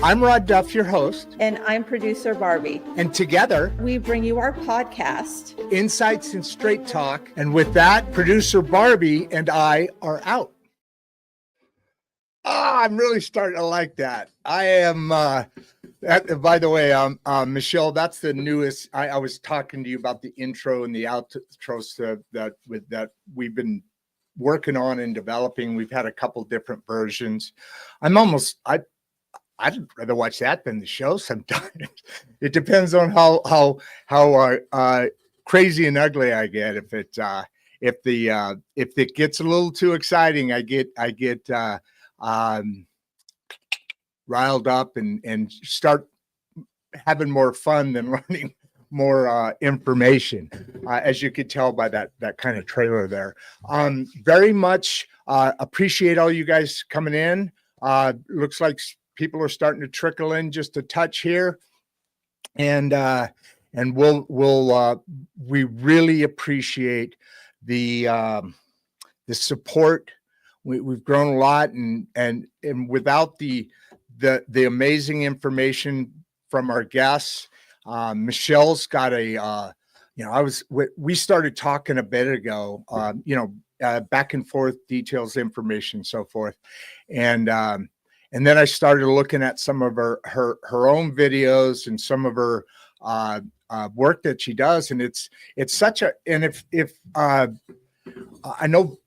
I'm Rod Duff, your host. And I'm producer Barbie. And together, we bring you our podcast, Insights and Straight Talk. And with that, producer Barbie and I are out. I'm really starting to like that. I am, by the way, Michelle, that's the newest. I was talking to you about the intro and the outro that we've been working on and developing. We've had a couple different versions. I'd rather watch that than the show sometimes. It depends on how crazy and ugly I get. If it gets a little too exciting, I get riled up and start having more fun than learning more information, as you could tell by that kind of trailer there. Very much appreciate all you guys coming in. Looks like people are starting to trickle in just a touch here, and we really appreciate the support. We've grown a lot, and without the amazing information from our guests, Michelle's got we started talking a bit ago, back and forth, details, information, so forth, and then I started looking at some of her own videos and some of her work that she does, and it's such a. And if I know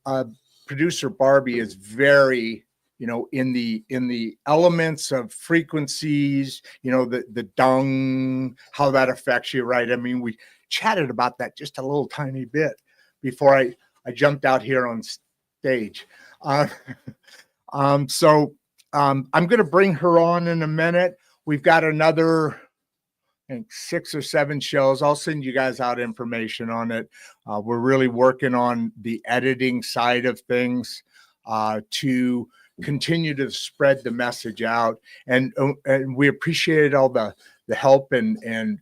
producer Barbie is very, in the elements of frequencies, the dung, how that affects you, right? I mean, we chatted about that just a little tiny bit before I jumped out here on stage. I'm going to bring her on in a minute. We've got another, I think, 6 or 7 shows. I'll send you guys out information on it. We're really working on the editing side of things to continue to spread the message out. And we appreciate all the help and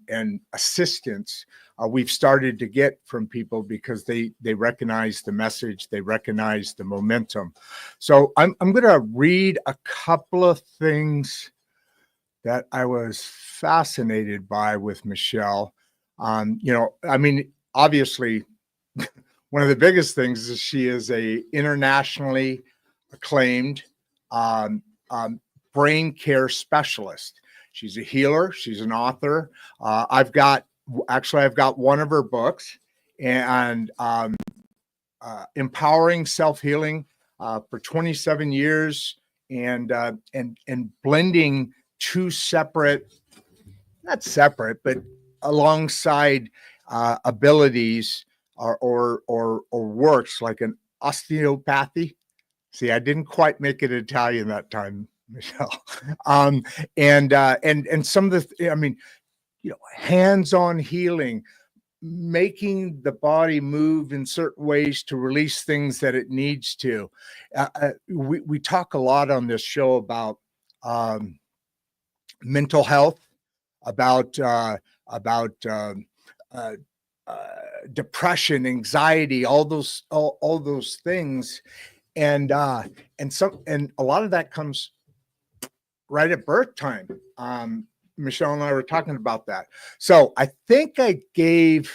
assistance we've started to get from people, because they recognize the message, they recognize the momentum. So I'm going to read a couple of things that I was fascinated by with Michelle. Obviously, one of the biggest things is she is a internationally acclaimed brain care specialist. She's a healer. She's an author. I've got one of her books, and empowering self-healing for 27 years, and blending two not separate, but alongside abilities or works, like an osteopathy. See, I didn't quite make it Italian that time, Michelle. And some of the, hands-on healing, making the body move in certain ways to release things that it needs to. We talk a lot on this show about mental health, about depression, anxiety, all those things, and a lot of that comes right at birth time. Michelle and I were talking about that. So I think I gave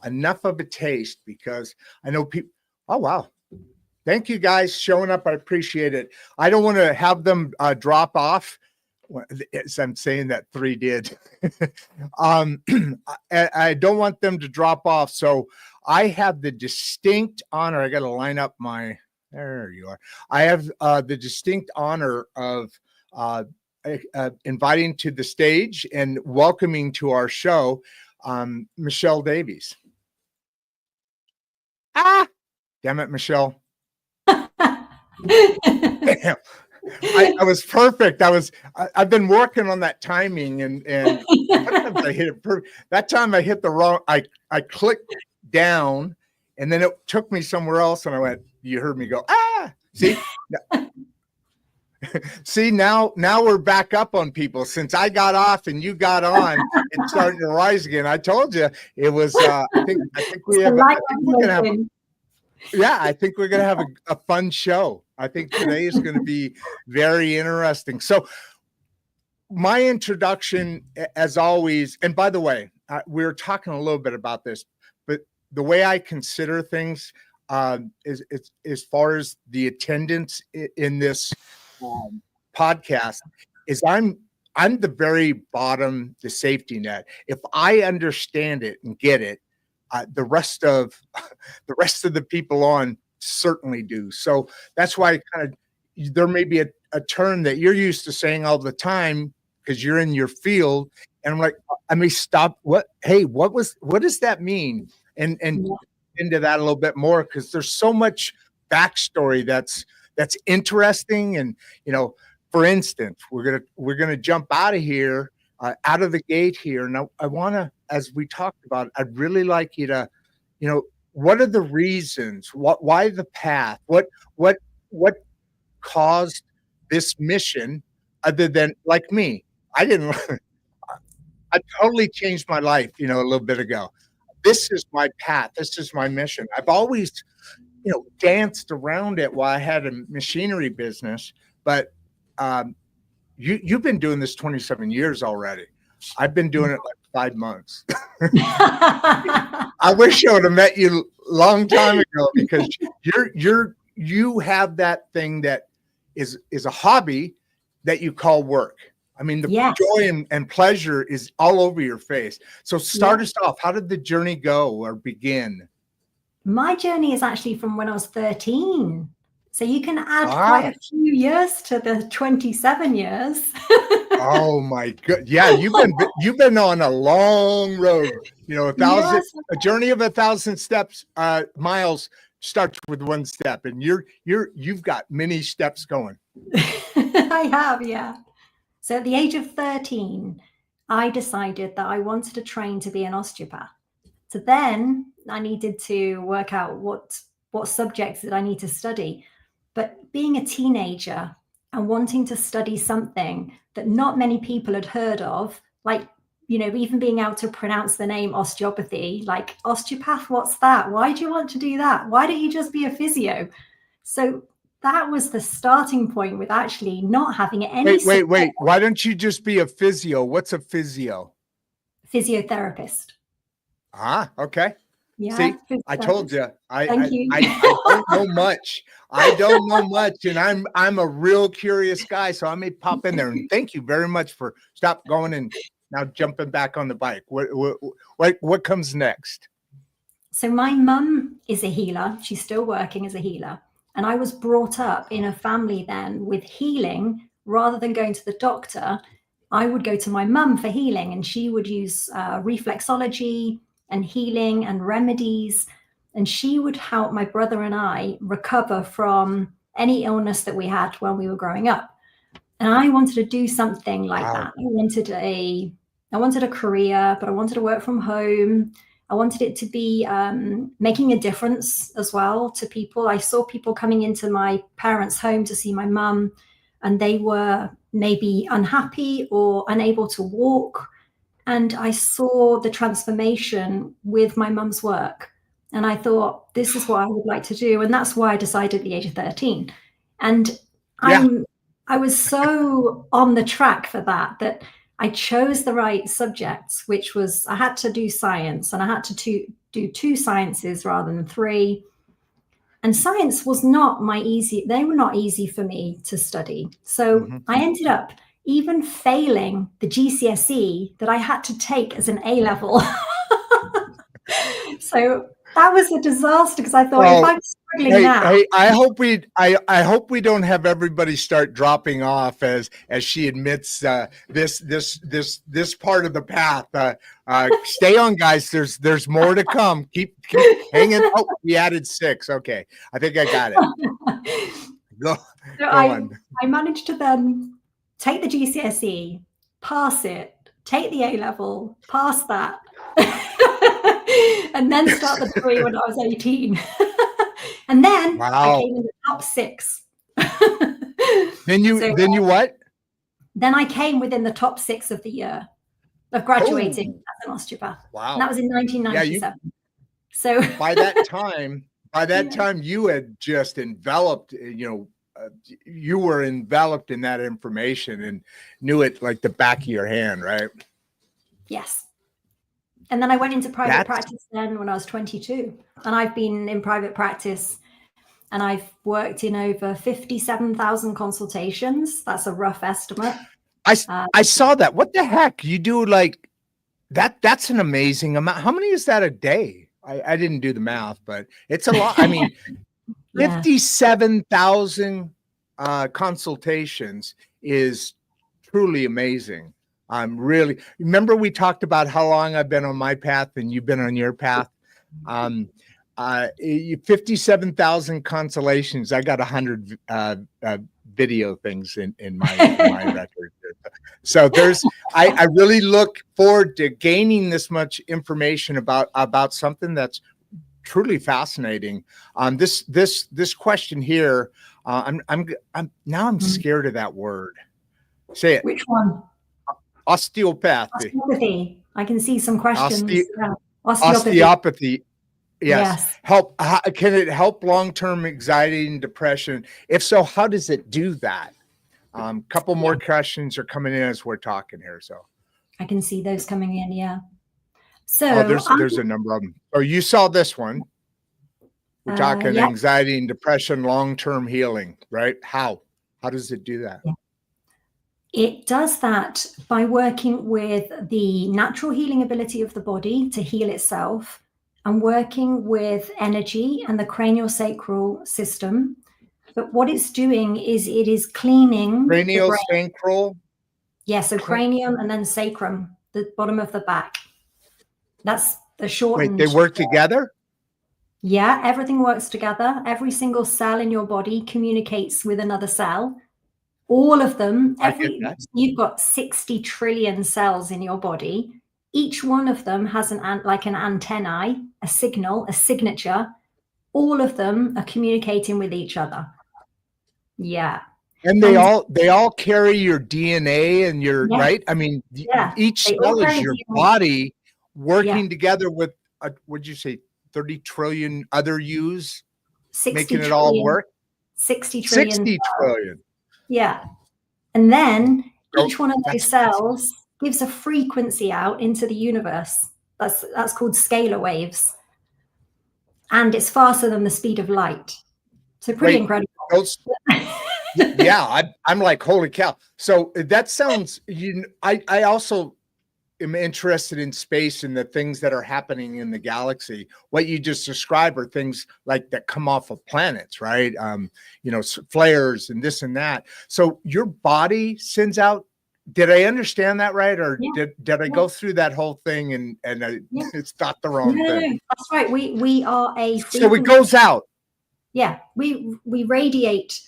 enough of a taste, because I know people. Oh, wow. Thank you guys showing up. I appreciate it. I don't want to have them drop off. As I'm saying that 3 did. I don't want them to drop off. So I have the distinct honor. I got to line up there you are. I have the distinct honor of inviting to the stage and welcoming to our show Michelle Davies. Damn it, Michelle. Damn. I was perfect. I've been working on that timing, and sometimes I hit it perfect. That time I hit the wrong. I clicked down, and then it took me somewhere else, and I went. You heard me go. See. See, now we're back up on people. Since I got off and you got on, it's starting to rise again. I told you it was. I think we're gonna have. I think we're gonna have a fun show. I think today is going to be very interesting. So my introduction, as always, and by the way, we were talking a little bit about this, but the way I consider things is as far as the attendance in this podcast is I'm the very bottom, the safety net. If I understand it and get it, the rest of the people on certainly do. So that's why there may be a term that you're used to saying all the time because you're in your field, and I'm like, I may stop. What does that mean? And into that a little bit more, because there's so much backstory that's interesting. And for instance, we're gonna jump out of here, out of the gate here. Now, I want to, as we talked about, I'd really like you to, what are the reasons? Why the path? What caused this mission? Other than, like me, I totally changed my life, a little bit ago. This is my path. This is my mission. I've always, danced around it while I had a machinery business, but you've been doing this 27 years already. I've been doing it like 5 months. I wish I would have met you a long time ago, because you have that thing that is a hobby that you call work. I mean, the joy and pleasure is all over your face. So start us off. How did the journey go or begin? My journey is actually from when I was 13. So you can add quite a few years to the 27 years. Oh my God. Yeah, you've been on a long road. A journey of 1,000 steps, miles starts with one step, and you've got many steps going. I have, yeah. So at the age of 13, I decided that I wanted to train to be an osteopath. So then I needed to work out what subjects did I need to study. But being a teenager and wanting to study something that not many people had heard of, like, even being able to pronounce the name osteopathy, like osteopath, what's that? Why do you want to do that? Why don't you just be a physio? So that was the starting point with actually not having any. Wait. Why don't you just be a physio? What's a physio? Physiotherapist. Okay. Yeah. See, I told you. Thank you. I don't know much. I don't know much, and I'm a real curious guy, so I may pop in there. And thank you very much for stop going and now jumping back on the bike. What comes next? So my mum is a healer. She's still working as a healer. And I was brought up in a family then with healing. Rather than going to the doctor, I would go to my mum for healing, and she would use reflexology and healing and remedies. And she would help my brother and I recover from any illness that we had when we were growing up. And I wanted to do something like that. I wanted a career, but I wanted to work from home. I wanted it to be making a difference as well to people. I saw people coming into my parents' home to see my mum, and they were maybe unhappy or unable to walk. And I saw the transformation with my mum's work. And I thought, this is what I would like to do. And that's why I decided at the age of 13. And I was so on the track for that I chose the right subjects, which was I had to do science, and I had to do 2 sciences rather than 3. And science was not they were not easy for me to study. So I ended up even failing the GCSE that I had to take as an A-level. So that was a disaster, because I thought, if I'm struggling now. Hey, I hope we don't have everybody start dropping off as she admits this part of the path. Stay on, guys. There's more to come. Keep hanging. Oh, we added 6. Okay, I think I got it. Go on. I managed to then take the GCSE, pass it, take the A-level, pass that. And then start the degree when I was 18. And then I came in the top 6. Then you what? Then I came within the top 6 of the year of graduating as an osteopath. Wow. And that was in 1997. So by that time you had just enveloped, you were enveloped in that information and knew it like the back of your hand, right? Yes. And then I went into private That's practice then when I was 22, and I've been in private practice and I've worked in over 57,000 consultations. That's a rough estimate. I saw that. What the heck? You do like that? That's an amazing amount. How many is that a day? I didn't do the math, but it's a lot. I mean, Yeah. 57,000 consultations is truly amazing. I'm really, remember we talked about how long I've been on my path and you've been on your path. 57,000 consolations. I got 100 video things in my record. So I really look forward to gaining this much information about something that's truly fascinating. This question here, I'm scared of that word. Say it. Which one? Osteopathy. Osteopathy. I can see some questions. Osteopathy. Yes. Yes. Can it help long-term anxiety and depression? If so, how does it do that? Couple more questions are coming in as we're talking here. So I can see those coming in. Yeah. So there's a number of them. Oh, you saw this one. We're talking anxiety and depression, long-term healing, right? How does it do that? Yeah. It does that by working with the natural healing ability of the body to heal itself, and working with energy and the craniosacral system. But what it's doing is it is cleaning craniosacral. Yeah, so cranium and then sacrum, the bottom of the back. That's the shortened. Wait, they work together? Yeah, everything works together. Every single cell in your body communicates with another cell. All of them, you've got 60 trillion cells in your body. Each one of them has an antennae, a signal, a signature. All of them are communicating with each other. Yeah. And they all carry your DNA and your right. I mean, each cell is your body working together with what'd you say, 30 trillion other yous, making it all work. 60 trillion. 60 trillion. Yeah. And then each one of those cells gives a frequency out into the universe. That's called scalar waves. And it's faster than the speed of light. So pretty incredible. I'm like, holy cow. So that sounds, I also am interested in space and the things that are happening in the galaxy. What you just described are things like that come off of planets, right? Flares and this and that. So your body sends out, did I understand that right? Or did I go through that whole thing and it's not the wrong thing? That's right. We are a frequency. So it goes out. Yeah, we radiate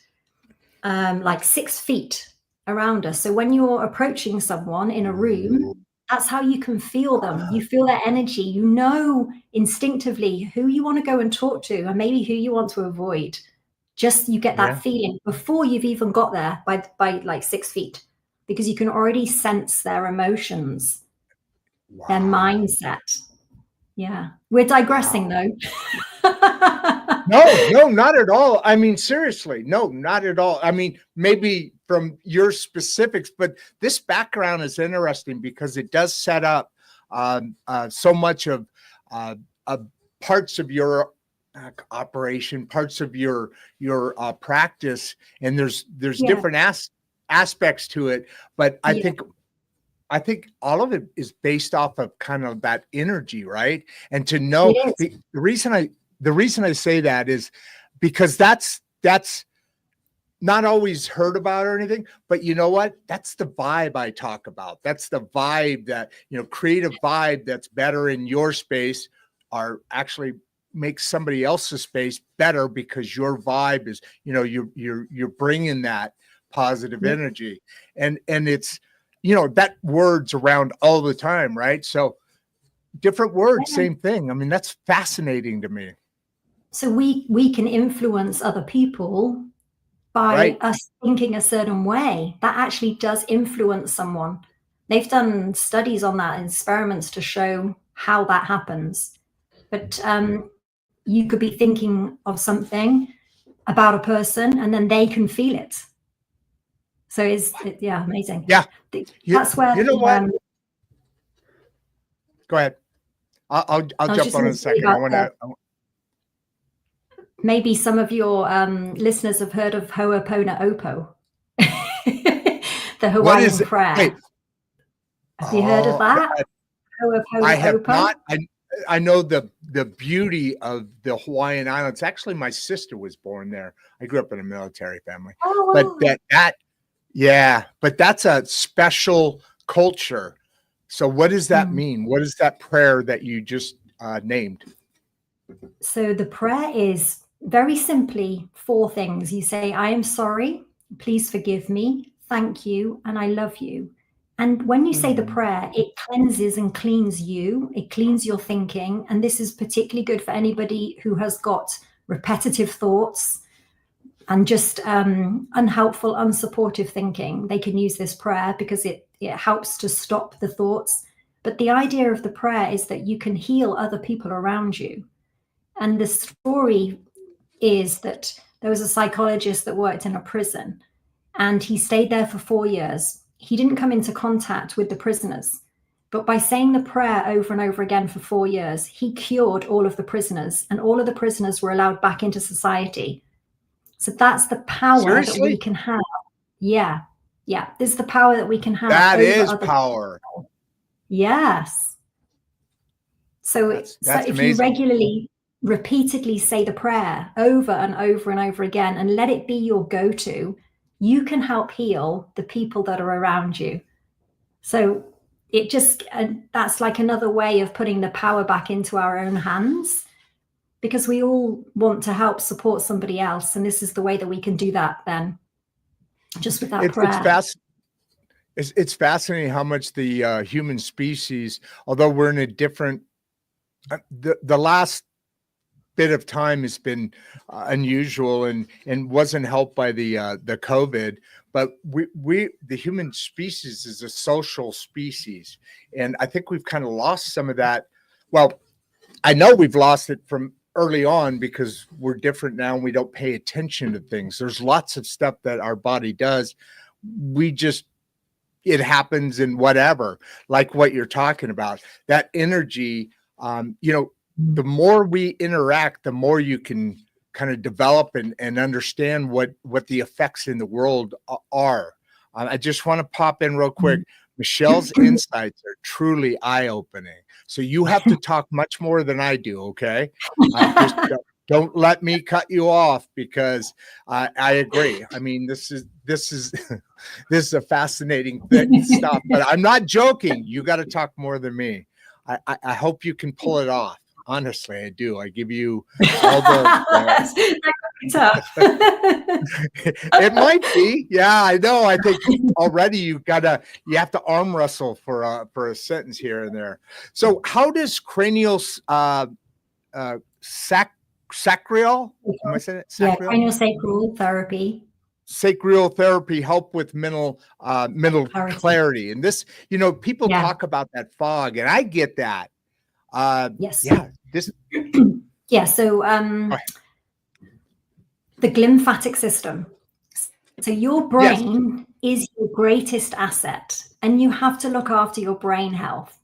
like 6 feet around us. So when you're approaching someone in a room, that's how you can feel them. You feel their energy. You know instinctively who you want to go and talk to and maybe who you want to avoid. Just you get that feeling before you've even got there by like 6 feet, because you can already sense their emotions, their mindset. Yeah. We're digressing though. No, not at all. I mean, seriously, no, not at all. I mean, maybe from your specifics, but this background is interesting because it does set up so much of parts of your operation, parts of your practice, and there's different aspects to it. But I think all of it is based off of kind of that energy, right? And to know the reason I say that is because that's not always heard about or anything, but you know what? That's the vibe I talk about. That's the vibe that, create a vibe that's better in your space, or actually makes somebody else's space better because your vibe is, you're bringing that positive energy, and it's, that word's around all the time, right? So different words, same thing. I mean, that's fascinating to me. So we can influence other people by us thinking a certain way. That actually does influence someone. They've done studies on that, experiments to show how that happens. But you could be thinking of something about a person, and then they can feel it. So yeah, amazing. Yeah. That's where you know what? Go ahead. I'll jump on in a second. I want to. Maybe some of your listeners have heard of Ho'oponopono, the Hawaiian prayer. Wait. Have you heard of that? I have not. I know the beauty of the Hawaiian Islands. Actually, my sister was born there. I grew up in a military family. Oh, but but that's a special culture. So what does that mean? What is that prayer that you just named? So the prayer is very simply 4 things. You say, I am sorry, please forgive me, thank you, and I love you. And when you say the prayer, it cleanses and cleans you. It cleans your thinking. And this is particularly good for anybody who has got repetitive thoughts and just unhelpful, unsupportive thinking. They can use this prayer because it helps to stop the thoughts. But the idea of the prayer is that you can heal other people around you. And the story is that there was a psychologist that worked in a prison, and he stayed there for 4 years. He didn't come into contact with the prisoners, but by saying the prayer over and over again for 4 years, he cured all of the prisoners, and all of the prisoners were allowed back into society. So that's the power that we can have. Yeah. This is the power that we can have. That is power. People. Yes. So if amazing. You regularly, repeatedly say the prayer over and over and over again and let it be your go-to, you can help heal the people that are around you. So that's like another way of putting the power back into our own hands, because we all want to help support somebody else. And this is the way that we can do that then, just with that prayer. It's fascinating how much the human species, although we're in a different, the last bit of time has been unusual and wasn't helped by the COVID, but the human species is a social species, and I think we've kind of lost some of that. Well, I know we've lost it from early on because we're different now and we don't pay attention to things. There's lots of stuff that our body does. It happens in whatever, like what you're talking about, that energy, the more we interact, the more you can kind of develop and understand what the effects in the world are. I just want to pop in real quick. Michelle's insights are truly eye-opening. So you have to talk much more than I do, okay? Just don't let me cut you off, because I agree. I mean, this is a fascinating stuff, but I'm not joking. You got to talk more than me. I hope you can pull it off. Honestly, I do. I give you all the tough. It might be. Yeah, I know. I think already you have to arm wrestle for a sentence here and there. So how does cranial sacral? Am I saying it? Yeah, craniosacral therapy. Sacral therapy help with mental clarity. And this, people talk about that fog, and I get that. Yes. Yeah. So the glymphatic system. So your brain is your greatest asset, and you have to look after your brain health.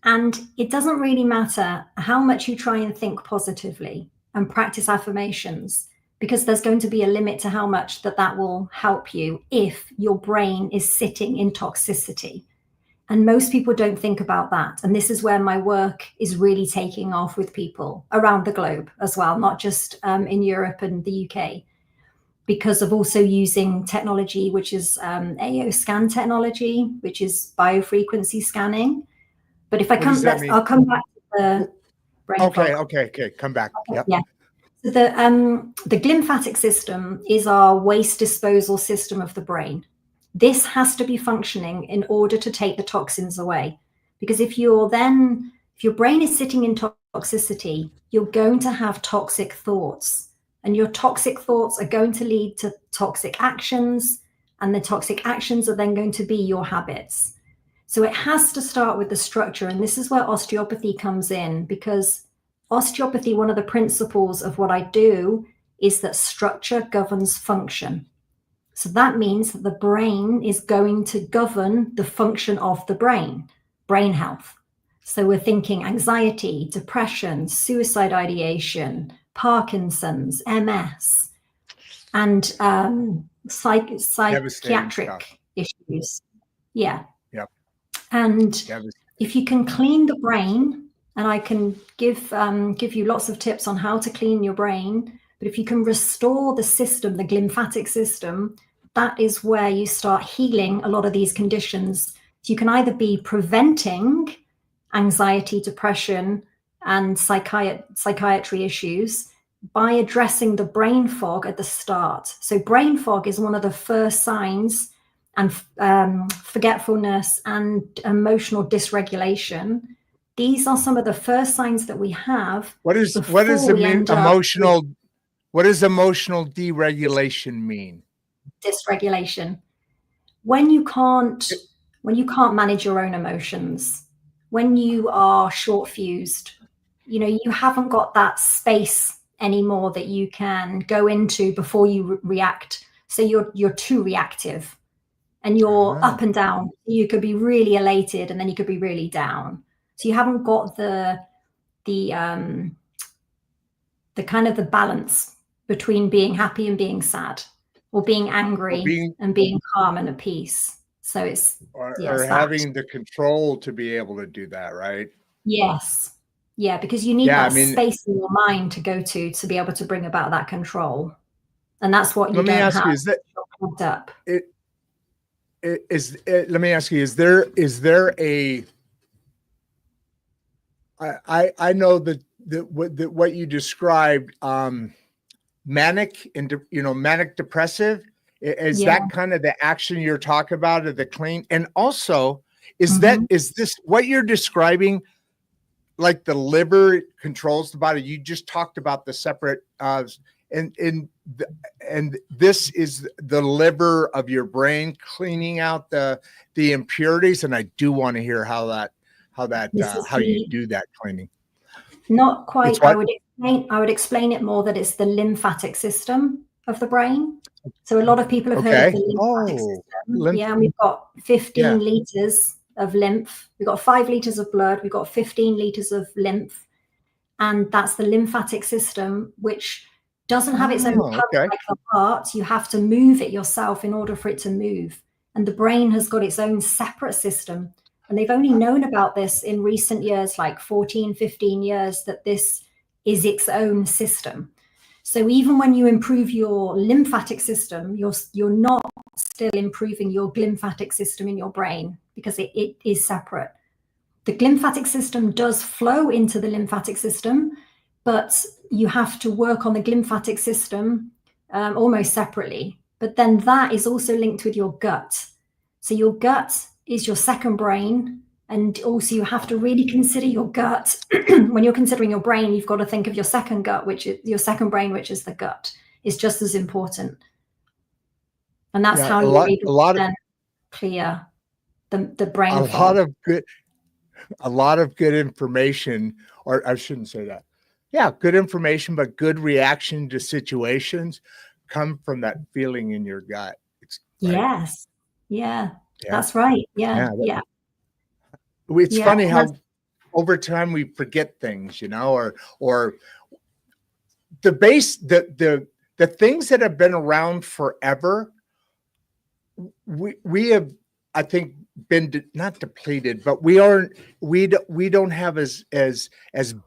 And it doesn't really matter how much you try and think positively and practice affirmations, because there's going to be a limit to how much that will help you if your brain is sitting in toxicity. And most people don't think about that. And this is where my work is really taking off with people around the globe as well, not just in Europe and the UK, because of also using technology, which is AO scan technology, which is biofrequency scanning. But if I'll come back to the brain. Okay. Come back. Yep. Yeah. So the glymphatic system is our waste disposal system of the brain. This has to be functioning in order to take the toxins away. Because if your brain is sitting in toxicity, you're going to have toxic thoughts. And your toxic thoughts are going to lead to toxic actions. And the toxic actions are then going to be your habits. So it has to start with the structure. And this is where osteopathy comes in, because osteopathy, one of the principles of what I do is that structure governs function. So that means that the brain is going to govern the function of the brain health. So we're thinking anxiety, depression, suicide ideation, Parkinson's, MS, and Devastating psychiatric stuff. issues. Yeah. Yep. And Devastating. if you can clean the brain, and I can give you lots of tips on how to clean your brain, but if you can restore the system, the glymphatic system, that is where you start healing a lot of these conditions. So you can either be preventing anxiety, depression, and psychiatry issues by addressing the brain fog at the start. So brain fog is one of the first signs, and forgetfulness and emotional dysregulation. These are some of the first signs that we have. What does emotional deregulation mean? Dysregulation. When you can't manage your own emotions, when you are short fused, you haven't got that space anymore that you can go into before you react. So you're too reactive, and you're up and down. You could be really elated, and then you could be really down. So you haven't got the kind of the balance between being happy and being sad, or being angry and being calm and at peace. So it's having the control to be able to do that, right? Yes. Yeah, because you need space in your mind to go to be able to bring about that control. And that's what you don't have. Let me ask you, is there a I know that what you described, manic and manic depressive, is that kind of the action you're talking about, of the clean? And also, is this what you're describing, like the liver controls the body? You just talked about the separate and this is the liver of your brain cleaning out the impurities. And I do want to hear how you do that cleaning. Not quite. I would explain it more that it's the lymphatic system of the brain. So a lot of people have heard of the lymphatic system. Yeah, and we've got 15 liters of lymph. We've got 5 liters of blood. We've got 15 liters of lymph. And that's the lymphatic system, which doesn't have its own pump like the heart. You have to move it yourself in order for it to move. And the brain has got its own separate system. And they've only known about this in recent years, like 14, 15 years, that this is its own system. So even when you improve your lymphatic system, you're not still improving your glymphatic system in your brain, because it is separate. The glymphatic system does flow into the lymphatic system, but you have to work on the glymphatic system almost separately. But then that is also linked with your gut. So your gut is your second brain. And also you have to really consider your gut. When you're considering your brain, you've got to think of your second gut, which is your second brain, which is the gut, is just as important. And that's how you're able to clear the brain fog. A lot of good information, or I shouldn't say that. Yeah, good information, but good reaction to situations come from that feeling in your gut. Yes. Yeah, that's right. Yeah. It's funny how over time we forget things, or the things that have been around forever. We have, I think, been not depleted, but we don't have as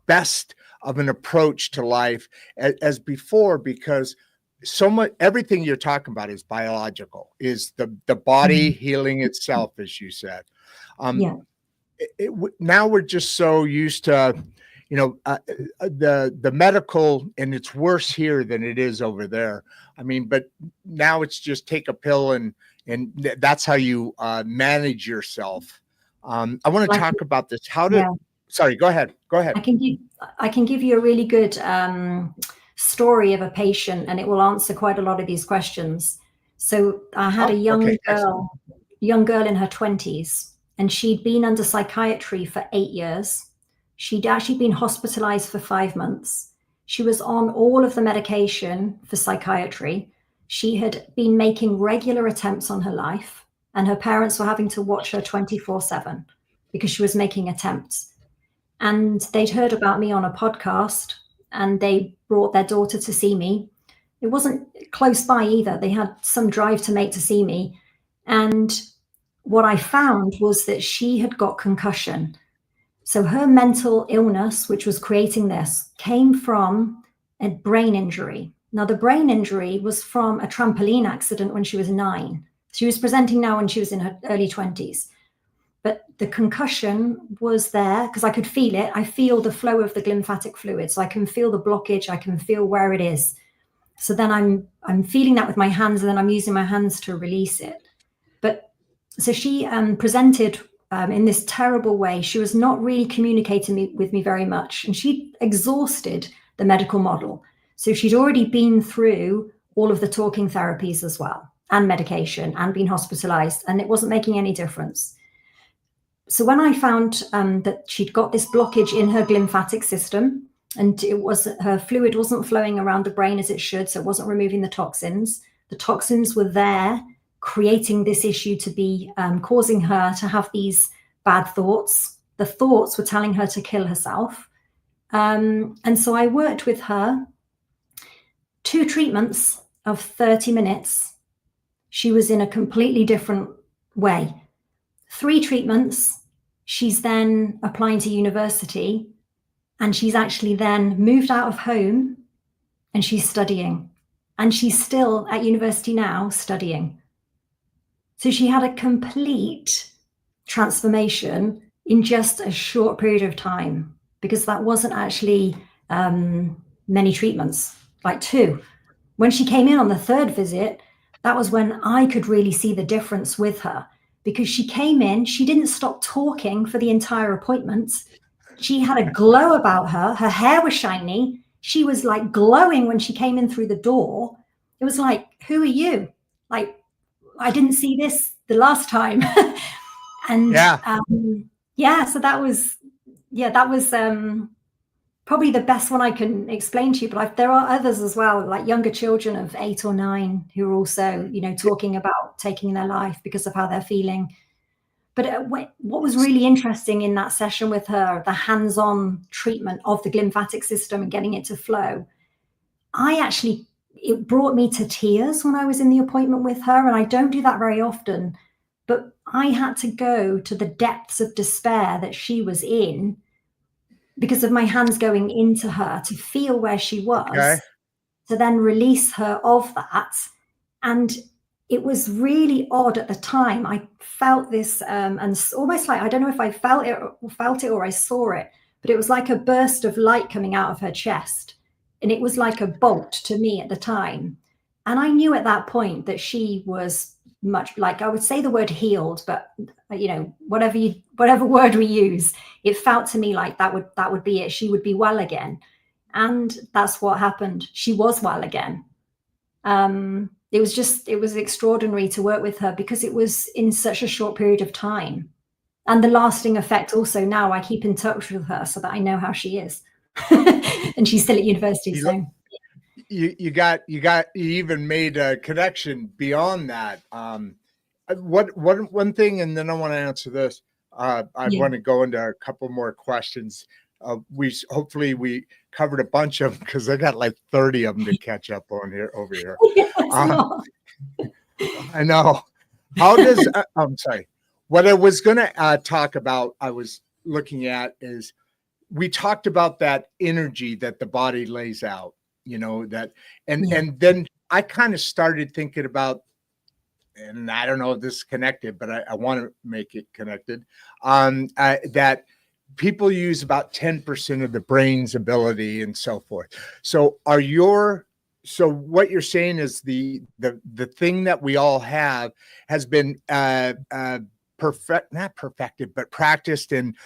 best of an approach to life as before, because so much, everything you're talking about is biological, is the body healing itself, as you said. Now we're just so used to, the medical, and it's worse here than it is over there. I mean, but now it's just take a pill and that's how you manage yourself. I want to talk about this. Sorry, go ahead. I can give you a really good story of a patient, and it will answer quite a lot of these questions. So I had a young girl in her 20s. And she'd been under psychiatry for 8 years. She'd actually been hospitalized for 5 months. She was on all of the medication for psychiatry. She had been making regular attempts on her life, and her parents were having to watch her 24/7 because she was making attempts. And they'd heard about me on a podcast, and they brought their daughter to see me. It wasn't close by either. They had some drive to make to see me. And what I found was that she had got concussion. So her mental illness, which was creating this, came from a brain injury. Now, the brain injury was from a trampoline accident when she was 9. She was presenting now when she was in her early 20s. But the concussion was there because I could feel it. I feel the flow of the glymphatic fluid. So I can feel the blockage. I can feel where it is. So then I'm feeling that with my hands, and then I'm using my hands to release it. But so she presented in this terrible way. She was not really communicating with me very much, and she exhausted the medical model. So she'd already been through all of the talking therapies as well, and medication, and been hospitalized, and it wasn't making any difference. So when I found that she'd got this blockage in her glymphatic system, and her fluid wasn't flowing around the brain as it should, so it wasn't removing the toxins. The toxins were there, creating this issue to be causing her to have these bad thoughts. The thoughts were telling her to kill herself. And so I worked with her 2 treatments of 30 minutes. She was in a completely different way. 3 treatments, she's then applying to university, and she's actually then moved out of home, and she's studying, and she's still at university now studying. So she had a complete transformation in just a short period of time, because that wasn't actually many treatments, like 2. When she came in on the 3rd visit, that was when I could really see the difference with her, because she came in, she didn't stop talking for the entire appointment. She had a glow about her. Her hair was shiny. She was like glowing when she came in through the door. It was like, who are you? Like, I didn't see this the last time. And so that was probably the best one I can explain to you. But there are others as well, like younger children of 8 or 9 who are also, talking about taking their life because of how they're feeling. But what was really interesting in that session with her, the hands-on treatment of the glymphatic system and getting it to flow, it brought me to tears when I was in the appointment with her. And I don't do that very often, but I had to go to the depths of despair that she was in because of my hands going into her to feel where she was, to then release her of that. And it was really odd at the time. I felt this, and almost like, I don't know if I felt it or I saw it, but it was like a burst of light coming out of her chest. And it was like a bolt to me at the time. And I knew at that point that she was much, like, I would say the word healed, but whatever word we use, it felt to me like that would be it. She would be well again. And that's what happened. She was well again. It was extraordinary to work with her because it was in such a short period of time. And the lasting effect also, now I keep in touch with her so that I know how she is. And she's still at university. You even made a connection beyond that. One thing, and then I want to answer this. I want to go into a couple more questions. Hopefully we covered a bunch of them because I got like 30 of them to catch up on over here. I know. How does I'm sorry. What I was going to talk about, I was looking at, is we talked about that energy that the body lays out, that, and then I kind of started thinking about, and I don't know if this is connected, but I want to make it connected, that people use about 10% of the brain's ability and so forth. So what you're saying is the thing that we all have has been not perfected, but practiced and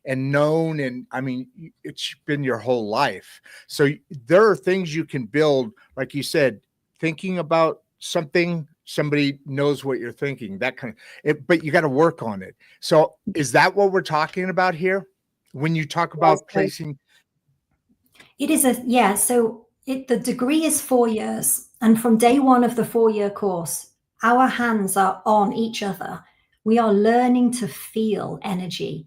known. And I mean, it's been your whole life. So there are things you can build, like you said, thinking about something, somebody knows what you're thinking, that kind of but you got to work on it. So is that what we're talking about here when you talk about placing? It is the degree is 4 years. And from day one of the 4-year course, our hands are on each other. We are learning to feel energy,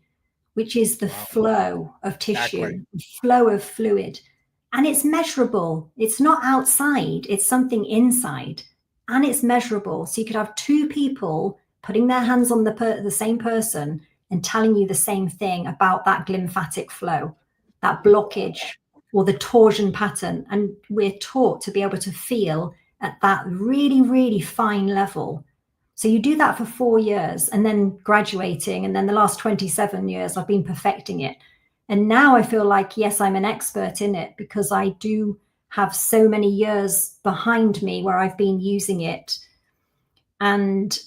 which is the flow of tissue, Exactly. the flow of fluid. And it's measurable. It's not outside, it's something inside. And it's measurable. So you could have two people putting their hands on the same person and telling you the same thing about that glymphatic flow, that blockage, or the torsion pattern. And we're taught to be able to feel at that really, really fine level. So you do that for 4 years and then graduating. And then the last 27 years, I've been perfecting it. And now I feel like, yes, I'm an expert in it because I do have so many years behind me where I've been using it. And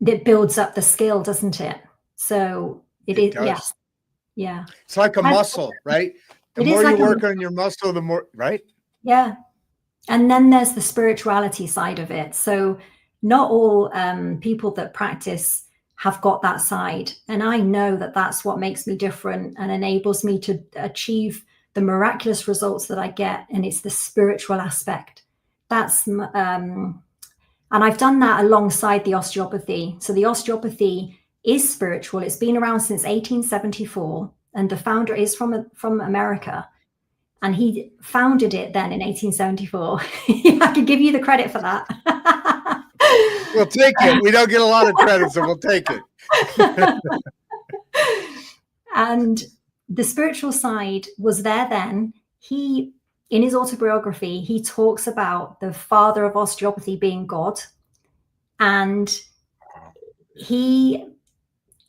it builds up the skill, doesn't it? So it is, does. yes. Yeah. It's like a muscle, right? The more you work on your muscle, the more, right? Yeah. And then there's the spirituality side of it. So not all people that practice have got that side. And I know that that's what makes me different and enables me to achieve the miraculous results that I get. And it's the spiritual aspect. That's, and I've done that alongside the osteopathy. So the osteopathy is spiritual. It's been around since 1874. And the founder is from America. And he founded it then in 1874. I can give you the credit for that. We'll take it. We don't get a lot of credit, so we'll take it. And the spiritual side was there then. He, in his autobiography, he talks about the father of osteopathy being God. And he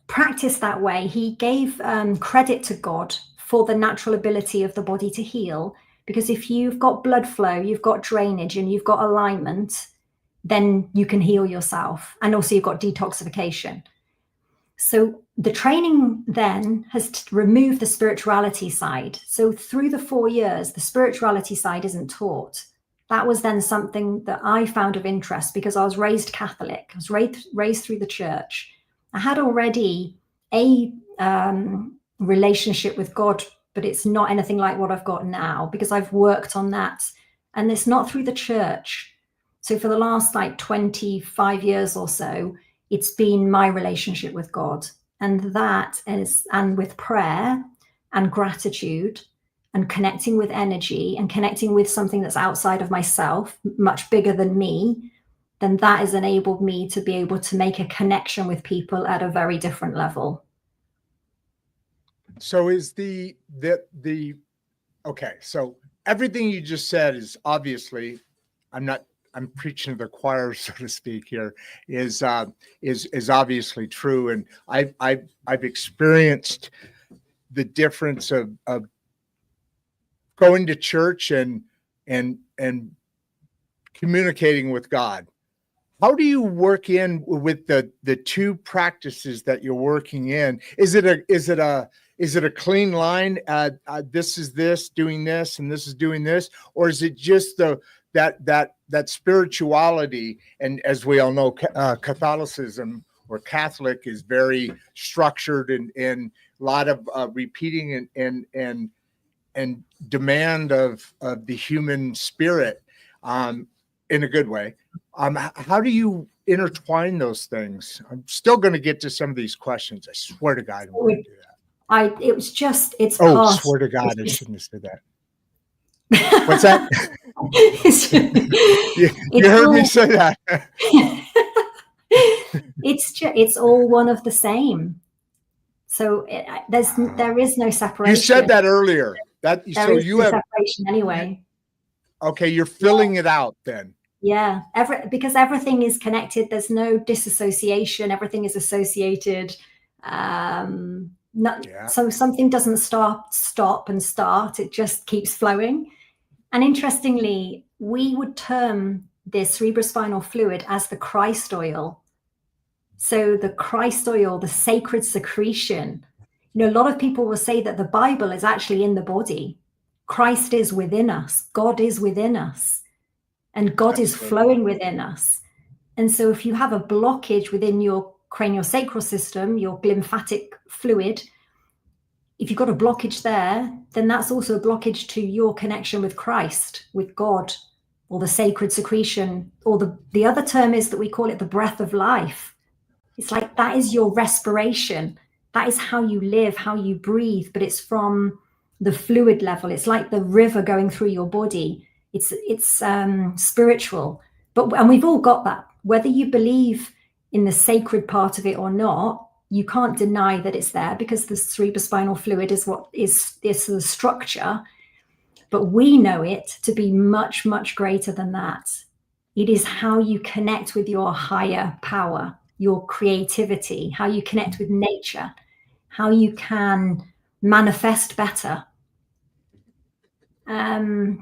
practiced that way. He gave credit to God for the natural ability of the body to heal. Because if you've got blood flow, you've got drainage, and you've got alignment, then you can heal yourself. And also you've got detoxification. So the training then has removed the spirituality side. So through the 4 years, the spirituality side isn't taught. That was then something that I found of interest because I was raised Catholic. I was raised through the church. I had already a relationship with God, but it's not anything like what I've got now because I've worked on that. And it's not through the church. So for the last 25 years or so, it's been my relationship with God. And that is, and with prayer and gratitude and connecting with energy and connecting with something that's outside of myself, much bigger than me, then that has enabled me to be able to make a connection with people at a very different level. So is okay, so everything you just said is obviously, I'm preaching to the choir, so to speak here, is obviously true. And I've experienced the difference of going to church and communicating with God. How do you work in with the two practices that you're working in? Is it a clean line? This is this doing this, and this is doing this, or is it just that spirituality? And as we all know, Catholicism or Catholic is very structured and a lot of repeating and demand of the human spirit in a good way. How do you intertwine those things? I'm still going to get to some of these questions. I swear to God, I'm going to do that. It's oh, past. Swear to God, I shouldn't have said that. What's that? you heard me say that. It's all one of the same. So there is no separation. You said that earlier. Separation anyway. Okay, you're filling it out then. Yeah, because everything is connected. There's no disassociation. Everything is associated. So something doesn't stop and start. It just keeps flowing. And interestingly, we would term this cerebrospinal fluid as the Christ oil. So the Christ oil, the sacred secretion. A lot of people will say that the Bible is actually in the body. Christ is within us. God is within us. And God is flowing within us. And so if you have a blockage within your craniosacral system, your glymphatic fluid, if you've got a blockage there, then that's also a blockage to your connection with Christ, with God, or the sacred secretion, or the other term is that we call it the breath of life. It's like that is your respiration. That is how you live, how you breathe, but it's from the fluid level. It's like the river going through your body. It's spiritual, and we've all got that. Whether you believe in the sacred part of it or not, you can't deny that it's there, because the cerebrospinal fluid is what is the structure. But we know it to be much, much greater than that. It is how you connect with your higher power, your creativity, how you connect with nature, how you can manifest better. So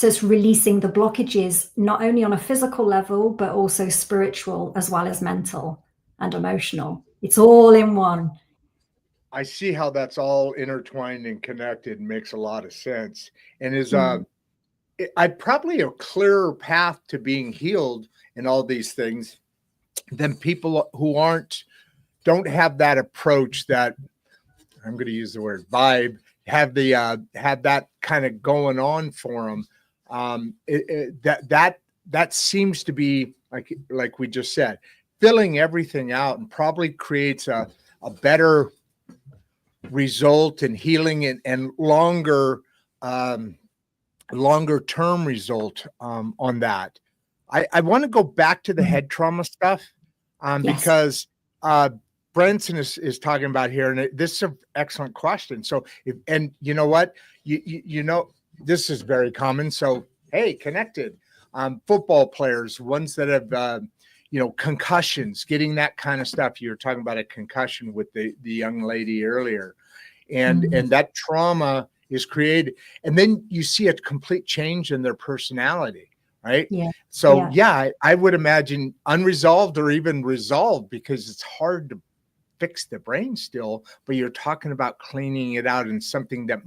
it's releasing the blockages, not only on a physical level, but also spiritual, as well as mental and emotional. It's all in one. I see how that's all intertwined and connected. Makes a lot of sense. And is I probably a clearer path to being healed in all these things than people who don't have that approach, that I'm going to use the word vibe, have that kind of going on for them. That seems to be like we just said, filling everything out, and probably creates a better result in healing and longer term result on that. I want to go back to the head trauma stuff Yes. because Brenton is talking about here, and this is an excellent question. So, and you know what, you know, this is very common. So, hey, connected football players, ones that have concussions, getting that kind of stuff. You were talking about a concussion with the young lady earlier, and that trauma is created, and then you see a complete change in their personality. Right. Yeah. So, I would imagine unresolved or even resolved, because it's hard to fix the brain still, but you're talking about cleaning it out in something that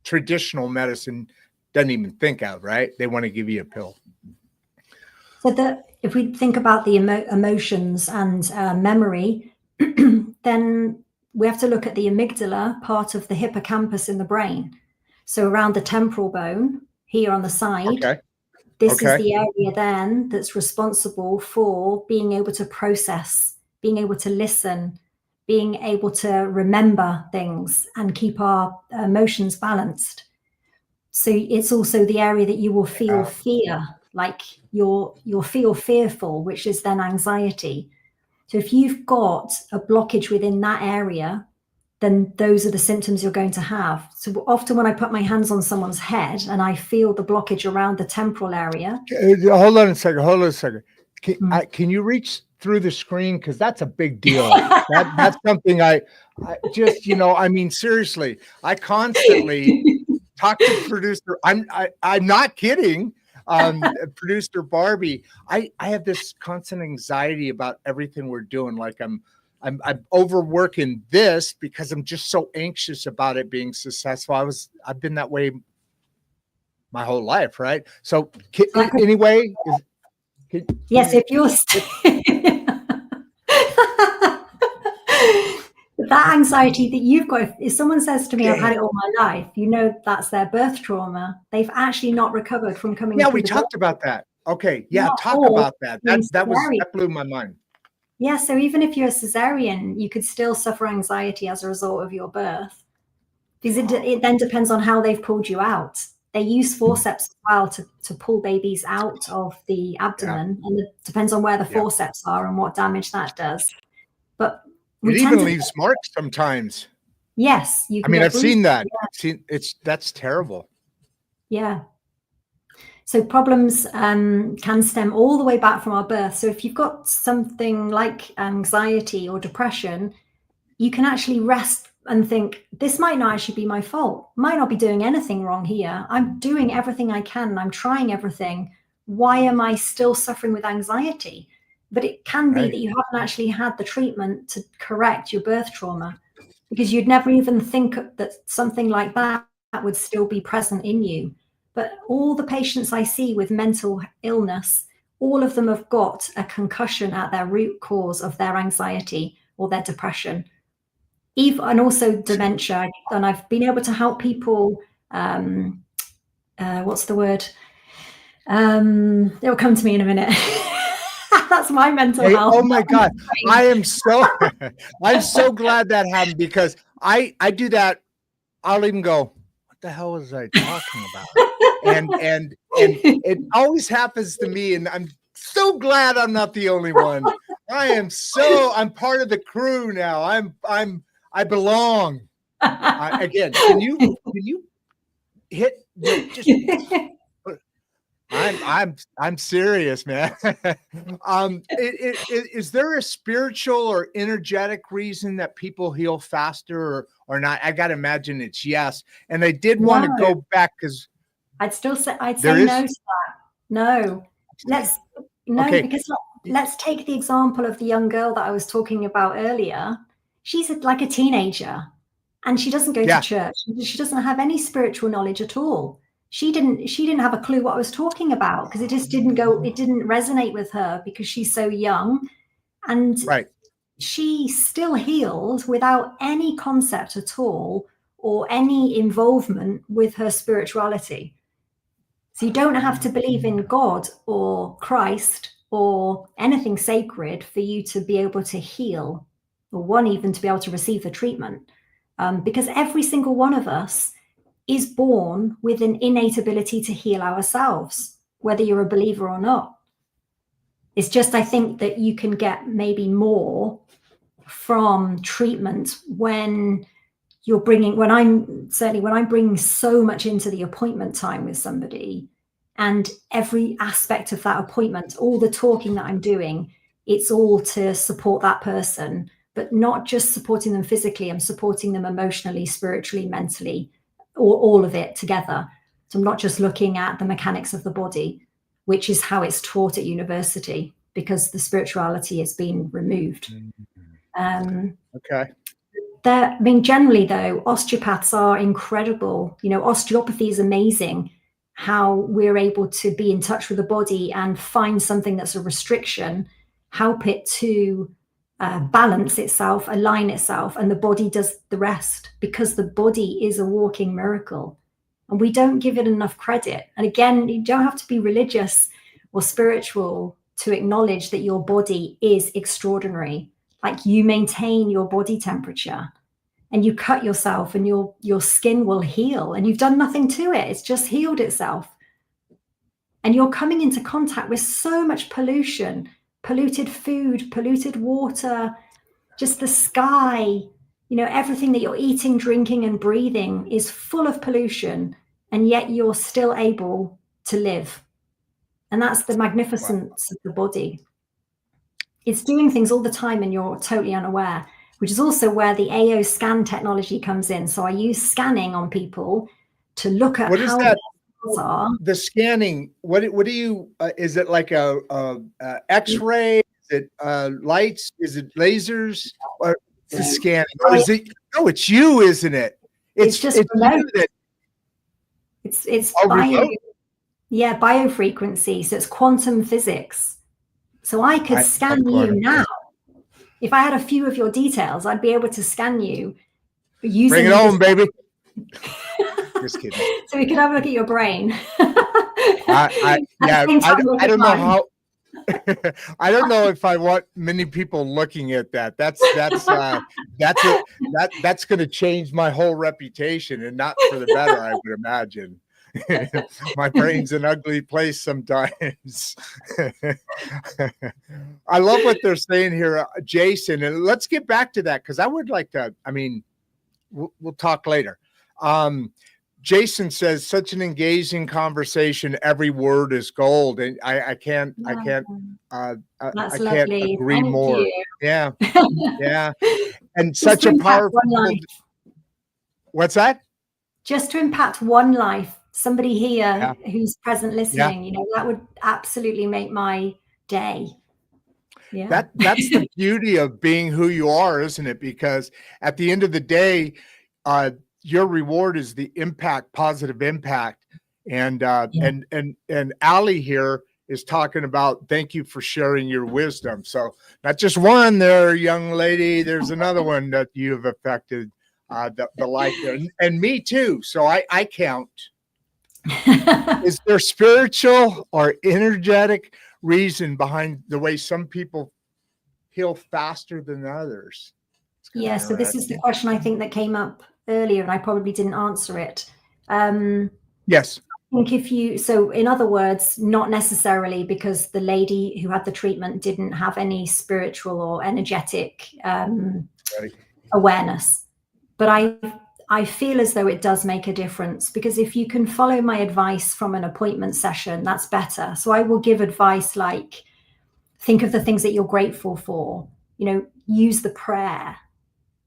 traditional medicine doesn't even think of, right? They want to give you a pill. So if we think about the emotions and memory, then we have to look at the amygdala, part of the hippocampus in the brain. So around the temporal bone here on the side. Okay. This is the area then that's responsible for being able to process, being able to listen, being able to remember things and keep our emotions balanced. So it's also the area that you will feel fear, like you'll feel fearful, which is then anxiety. So if you've got a blockage within that area, then those are the symptoms you're going to have. So often when I put my hands on someone's head and I feel the blockage around the temporal area. Hold on a second. Can you reach through the screen? Because that's a big deal. That's something I just, I mean, seriously, I constantly talk to producer. I'm not kidding. Producer Barbie, I have this constant anxiety about everything we're doing. Like I'm overworking this because I'm just so anxious about it being successful. I've been that way my whole life, right? So anyway, yes, if you're that anxiety that you've got, if someone says to me, I've had it all my life, that's their birth trauma. They've actually not recovered from coming. Yeah, we talked about that. Okay, yeah, talk about that. That blew my mind. Yeah, so even if you're a cesarean, you could still suffer anxiety as a result of your birth, because it then depends on how they've pulled you out. They use forceps as well to pull babies out of the abdomen, and it depends on where the forceps are and what damage that does. But it even leaves marks sometimes. Yes, you can. I mean, I've seen that. That's terrible. Yeah. So problems can stem all the way back from our birth. So if you've got something like anxiety or depression, you can actually rest and think, this might not actually be my fault. Might not be doing anything wrong here. I'm doing everything I can. I'm trying everything. Why am I still suffering with anxiety? But it can be that you haven't actually had the treatment to correct your birth trauma, because you'd never even think that something like that would still be present in you. But all the patients I see with mental illness, all of them have got a concussion at their root cause of their anxiety or their depression. even, and also dementia. And I've been able to help people. What's the word? It'll come to me in a minute. That's my mental health. Oh my God. I'm so glad that happened, because I do that. I'll even go, what the hell was I talking about? And it always happens to me. And I'm so glad I'm not the only one. I'm part of the crew now. I belong. Again, can you hit just I'm serious, man. Is there a spiritual or energetic reason that people heal faster or not? I got to imagine it's yes. And I did want to go back, because I'd say no to that. No, because let's take the example of the young girl that I was talking about earlier. She's like a teenager, and she doesn't go to church. She doesn't have any spiritual knowledge at all. She didn't have a clue what I was talking about, because it didn't resonate with her, because she's so young. And she still healed without any concept at all or any involvement with her spirituality. So you don't have to believe in God or Christ or anything sacred for you to be able to heal, or even to be able to receive the treatment. Because every single one of us is born with an innate ability to heal ourselves, whether you're a believer or not. It's just, I think that you can get maybe more from treatment when I'm bringing so much into the appointment time with somebody, and every aspect of that appointment, all the talking that I'm doing, it's all to support that person, but not just supporting them physically. I'm supporting them emotionally, spiritually, mentally, all of it together. So I'm not just looking at the mechanics of the body, which is how it's taught at university, because the spirituality has been removed. Generally though, osteopaths are incredible. Osteopathy is amazing, how we're able to be in touch with the body and find something that's a restriction, help it to balance itself, align itself, and the body does the rest, because the body is a walking miracle, and we don't give it enough credit. And again, you don't have to be religious or spiritual to acknowledge that your body is extraordinary. Like, you maintain your body temperature, and you cut yourself, and your skin will heal, and you've done nothing to it. It's just healed itself. And you're coming into contact with so much pollution, polluted food, polluted water, just the sky, everything that you're eating, drinking, and breathing is full of pollution, and yet you're still able to live. And that's the magnificence of the body. It's doing things all the time, and you're totally unaware, which is also where the AO scan technology comes in. So I use scanning on people to look at how their cells are. The scanning, what do you, is it like a X-ray? Is it lights? Is it lasers? Or the scanning? Or is it? No, it's you, isn't it? It's just remote. It's biofrequency. So it's quantum physics. So I could scan you now. If I had a few of your details, I'd be able to scan you. Bring it on, baby. Just kidding. So we could have a look at your brain. I don't know how. I don't know if I want many people looking at that. That's going to change my whole reputation, and not for the better, I would imagine. My brain's an ugly place sometimes. I love what they're saying here, Jason, and let's get back to that, because I would like to. I mean, we'll talk later. Jason says, such an engaging conversation. Every word is gold, and I can't agree more. You. Yeah, yeah, and just such a powerful. What's that? Just to impact one life. Somebody here who's present listening, that would absolutely make my day. Yeah. That's the beauty of being who you are, isn't it? Because at the end of the day, your reward is the impact, positive impact. And Allie here is talking about thank you for sharing your wisdom. So not just one there, young lady, there's another one that you have affected the life there. And me too. So I count. Is there spiritual or energetic reason behind the way some people heal faster than others? Yeah, so this is the question I think that came up earlier, and I probably didn't answer it. Yes. I think so in other words, not necessarily, because the lady who had the treatment didn't have any spiritual or energetic awareness. But I feel as though it does make a difference, because if you can follow my advice from an appointment session, that's better. So I will give advice like, think of the things that you're grateful for, use the prayer,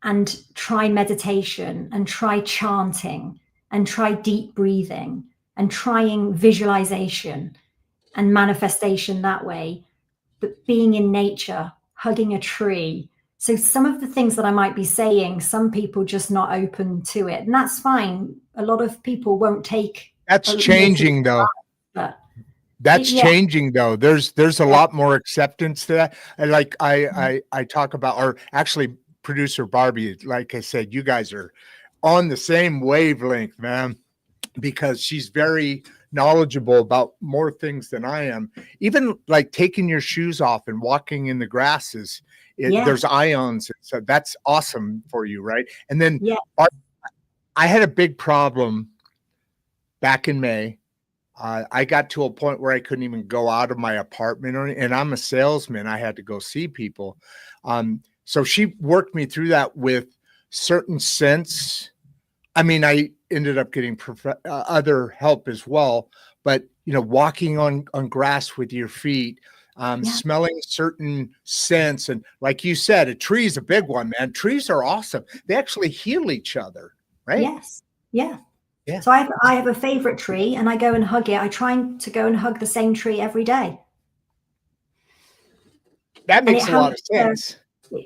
and try meditation, and try chanting, and try deep breathing, and trying visualization and manifestation that way. But being in nature, hugging a tree. So some of the things that I might be saying, some people just not open to it, and that's fine. A lot of people won't take. That's changing though. That's changing though. There's a lot more acceptance to that. And like I talk about, or actually producer Barbie, like I said, you guys are on the same wavelength, man, because she's very knowledgeable about more things than I am. Even like taking your shoes off and walking in the grasses, there's ions. So that's awesome for you, right? And then I had a big problem back in May. I got to a point where I couldn't even go out of my apartment, and I'm a salesman. I had to go see people. So she worked me through that with certain scents. I mean, I ended up getting other help as well, but walking on grass with your feet, smelling certain scents. And like you said, a tree is a big one, man. Trees are awesome. They actually heal each other, right? Yes. Yeah. So I have a favorite tree, and I go and hug it. I try to go and hug the same tree every day. That makes a lot of sense.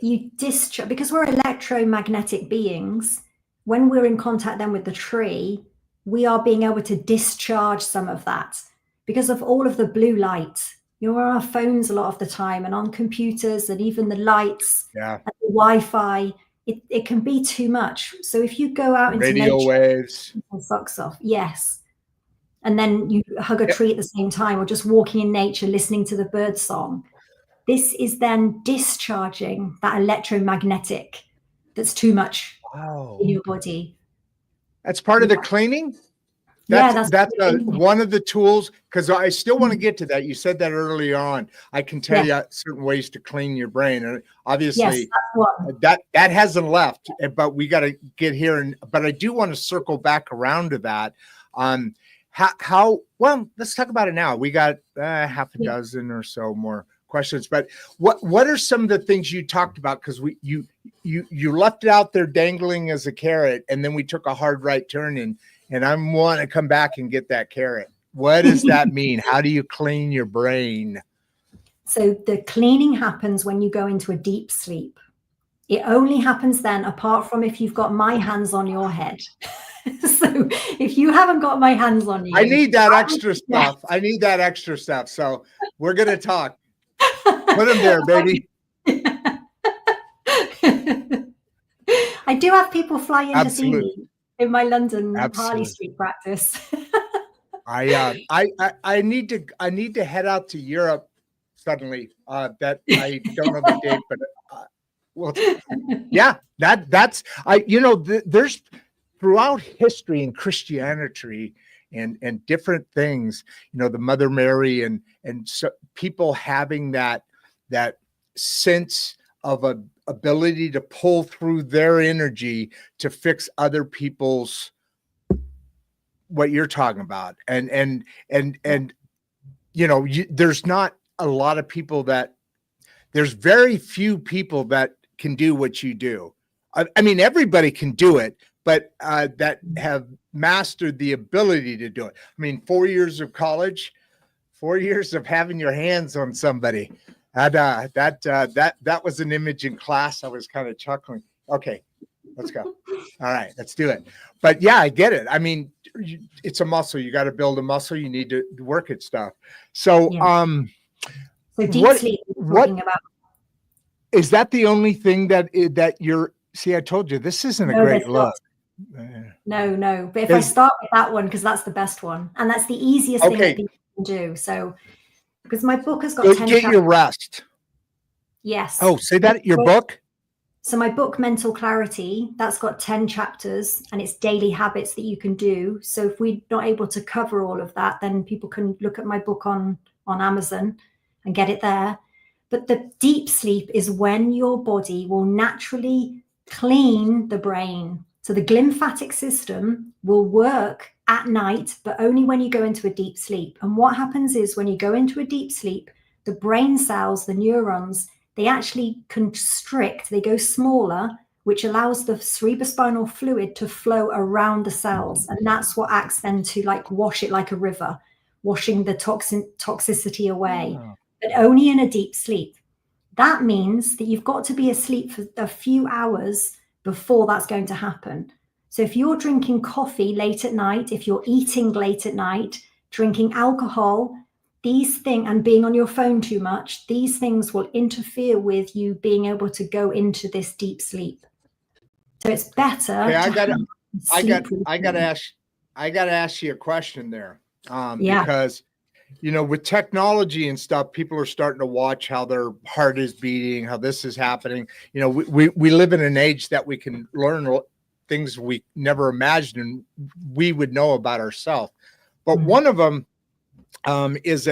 You discharge, because we're electromagnetic beings. When we're in contact then with the tree, we are being able to discharge some of that because of all of the blue light. We're on our phones a lot of the time, and on computers, and even the lights, and the Wi-Fi. It can be too much. So if you go out into radio nature, waves, socks off, and then you hug a tree at the same time, or just walking in nature, listening to the bird song. This is then discharging that electromagnetic that's too much in your body. That's part of the cleaning. That's one of the tools, because I still want to get to that. You said that early on. I can tell you certain ways to clean your brain, and obviously that hasn't left. But we got to get here. But I do want to circle back around to that. How well? Let's talk about it now. We got half a dozen or so more questions. But what are some of the things you talked about? Because you left it out there dangling as a carrot, and then we took a hard right turn and I want to come back and get that carrot. What does that mean? How do you clean your brain? So the cleaning happens when you go into a deep sleep. It only happens then, apart from if you've got my hands on your head. So if you haven't got my hands on you, I need that extra stuff. I need that extra stuff. So we're going to talk. Put them there, baby. I do have people fly in to see me in my London Harley Street practice. I need to head out to Europe suddenly. That I don't know the date, but there's throughout history and Christianity and different things, the Mother Mary and so people having that sense of a ability to pull through their energy to fix other people's, what you're talking about. And there's not a lot of people there's very few people that can do what you do. I mean, everybody can do it, but that have mastered the ability to do it. I mean, 4 years of college, 4 years of having your hands on somebody. That was an image in class. I was kind of chuckling. Okay. Let's go. All right, let's do it. But yeah, I get it. I mean, it's a muscle. You got to build a muscle. You need to work at stuff. So, Yeah. So deep sleep, we're talking about. Is that the only thing that you're, see, I told you, this isn't a great look. No. But if I start with that one, because that's the best one, and that's the easiest thing that people can do. So, because my book has got 10 chapters. Get your rest. Yes. Oh, say that, your book? So my book, Mental Clarity, that's got 10 chapters, and it's daily habits that you can do. So if we're not able to cover all of that, then people can look at my book on Amazon and get it there. But the deep sleep is when your body will naturally clean the brain. So the glymphatic system will work at night, but only when you go into a deep sleep. And what happens is when you go into a deep sleep, the brain cells, the neurons, they actually constrict, they go smaller, which allows the cerebrospinal fluid to flow around the cells. And that's what acts then to like wash it like a river, washing the toxicity away, but only in a deep sleep. That means that you've got to be asleep for a few hours before that's going to happen. So if you're drinking coffee late at night, if you're eating late at night, drinking alcohol, these things, and being on your phone too much, these things will interfere with you being able to go into this deep sleep. So it's better. Okay, I gotta ask you a question there. Because with technology and stuff, people are starting to watch how their heart is beating, how this is happening. We live in an age that we can learn things we never imagined we would know about ourselves. But one of them is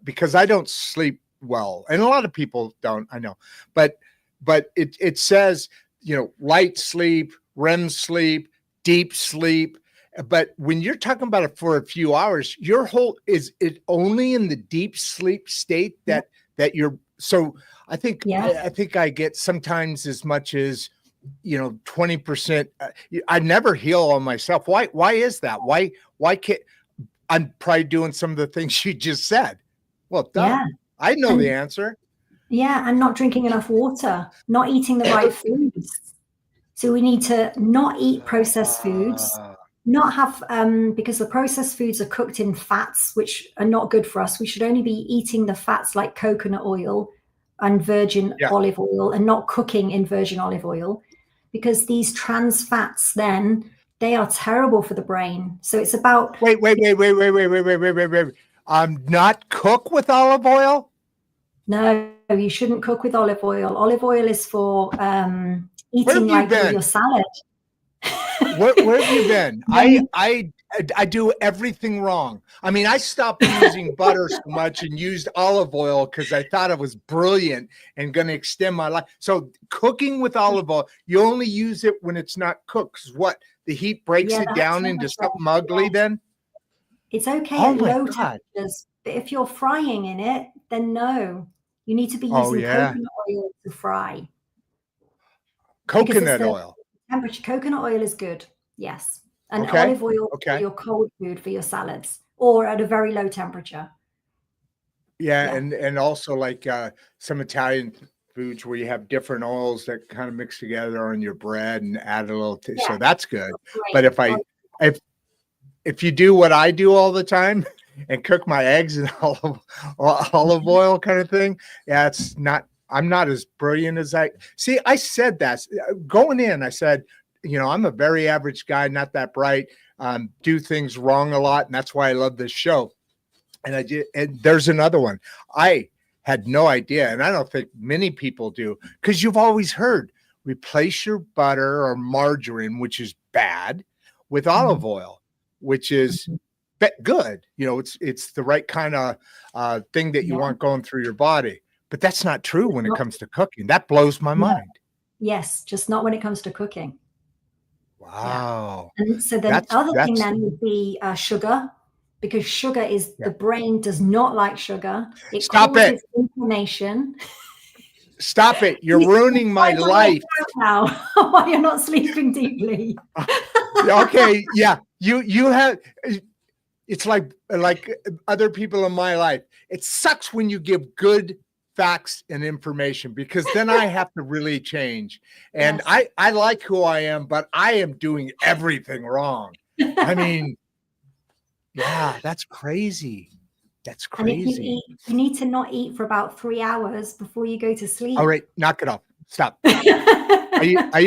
because I don't sleep well, and a lot of people don't, I know, but it says, light sleep, REM sleep, deep sleep. But when you're talking about it for a few hours, is it only in the deep sleep state that you're, so I think, I think I get sometimes as much as, 20%. I never heal on myself. Why is that? Why can't, I'm probably doing some of the things you just said. Well, I know the answer. Yeah, and not drinking enough water, not eating the right foods. So we need to not eat processed foods, not have, because the processed foods are cooked in fats, which are not good for us. We should only be eating the fats like coconut oil and virgin olive oil, and not cooking in virgin olive oil, because these trans fats then, they are terrible for the brain. So it's about wait. Not cook with olive oil? No, you shouldn't cook with olive oil. Olive oil is for eating like with your salad. Where have you been? I do everything wrong. I mean, I stopped using butter so much and used olive oil because I thought it was brilliant and going to extend my life. So cooking with olive oil, you only use it when it's not cooked. 'Cause what? The heat breaks it down into something ugly then? It's okay at low temperatures, but if you're frying in it, then no. You need to be using coconut oil to fry. Coconut oil. Temperature. Coconut oil is good. Yes. And olive oil for your cold food, for your salads, or at a very low temperature. Yeah. And also like some Italian foods where you have different oils that kind of mix together on your bread and add a little, so that's good. But if you do what I do all the time and cook my eggs in olive oil kind of thing, I'm not as brilliant as I said that going in. I said, I'm a very average guy, not that bright, do things wrong a lot. And that's why I love this show. And there's another one. I had no idea. And I don't think many people do, because you've always heard replace your butter or margarine, which is bad, with olive oil, which is good. It's the right kind of thing that you want going through your body. But that's not true when it comes to cooking. That blows my mind. Yes, just not when it comes to cooking. Wow. Yeah. And so the other thing then would be sugar, because sugar is, the brain does not like sugar. It causes inflammation. Stop it. You're ruining my life. Now, while you're not sleeping deeply. Okay. Yeah. You have, it's like other people in my life. It sucks when you give good facts and information, because then I have to really change. And Yes. I like who I am, but I am doing everything wrong. I mean, yeah, that's crazy. That's And if you crazy. eat, you need to not eat for about 3 hours before you go to sleep. All right, knock it off. Stop. I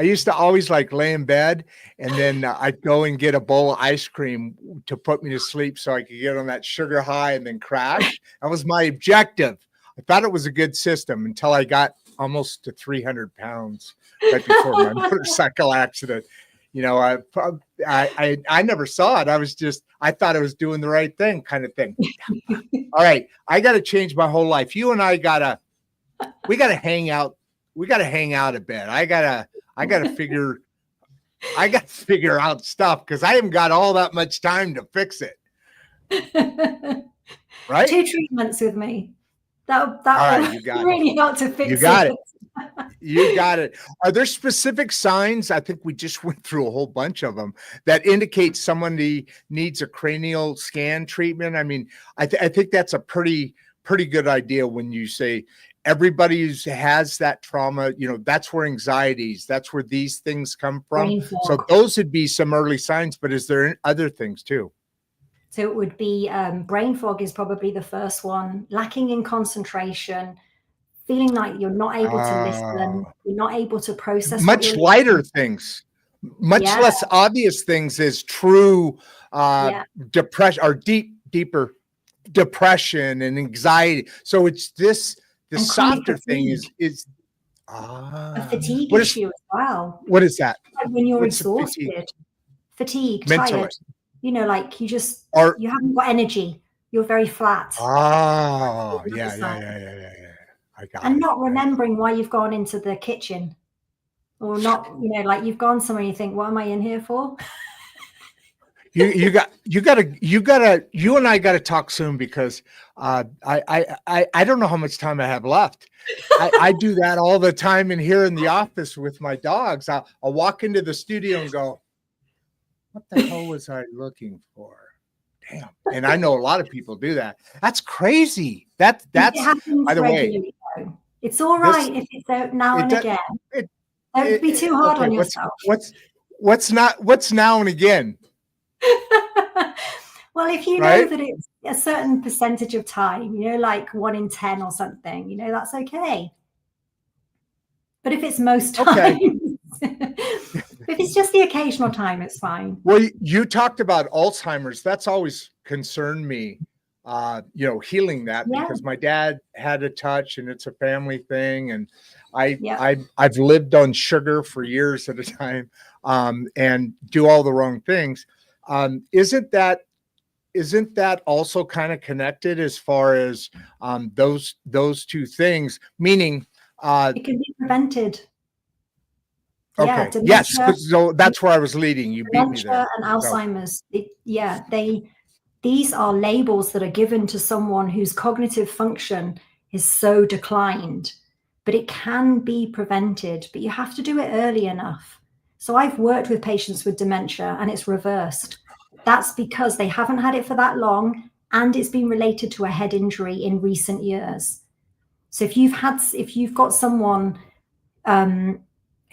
used to always like lay in bed, and then I'd go and get a bowl of ice cream to put me to sleep so I could get on that sugar high and then crash. That was my objective. I thought it was a good system until I got almost to 300 pounds right before my motorcycle accident. I never saw it. I thought I was doing the right thing, kind of thing. All right, I got to change my whole life. You and I we gotta hang out. We gotta hang out a bit. I gotta figure out stuff, because I haven't got all that much time to fix it. Right? 2 treatments with me. That right, you got really help to fix You got it. You got it. Are there specific signs? I think we just went through a whole bunch of them that indicate someone needs a cranial scan treatment. I mean, I think that's a pretty good idea when you say everybody who has that trauma, that's where anxieties, that's where these things come from. So those would be some early signs, but is there other things too? So it would be brain fog is probably the first one, lacking in concentration, feeling like you're not able to listen, you're not able to process. Much lighter things, much less obvious things is true depression or deeper depression and anxiety. So it's the softer thing is a fatigue issue as well. What is that? Like when you're exhausted, fatigue, tired, like you haven't got energy. You're very flat. Oh, yeah. I got and not remembering why you've gone into the kitchen, or not, like you've gone somewhere and you think, what am I in here for? You and I gotta talk soon, because I don't know how much time I have left. I do that all the time in here in the office with my dogs. I'll walk into the studio and go, what the hell was I looking for? Damn. And I know a lot of people do that. That's crazy. That's by the way. Though. It's all right if it's out now and again. Don't be too hard on yourself. What's now and again? Well, if you know that it's a certain percentage of time, like 1 in 10 or something, that's okay. But if it's most times, if it's just the occasional time, it's fine. Well, you talked about Alzheimer's. That's always concerned me, healing that, because my dad had a touch, and it's a family thing. And I've lived on sugar for years at a time, and do all the wrong things. Isn't that also kind of connected as far as those two things? Meaning, it can be prevented. Okay. Yes. So that's where I was leading. You beat me there. And Alzheimer's. These are labels that are given to someone whose cognitive function is so declined, but it can be prevented. But you have to do it early enough. So I've worked with patients with dementia, and it's reversed. That's because they haven't had it for that long, and it's been related to a head injury in recent years. So if you've got someone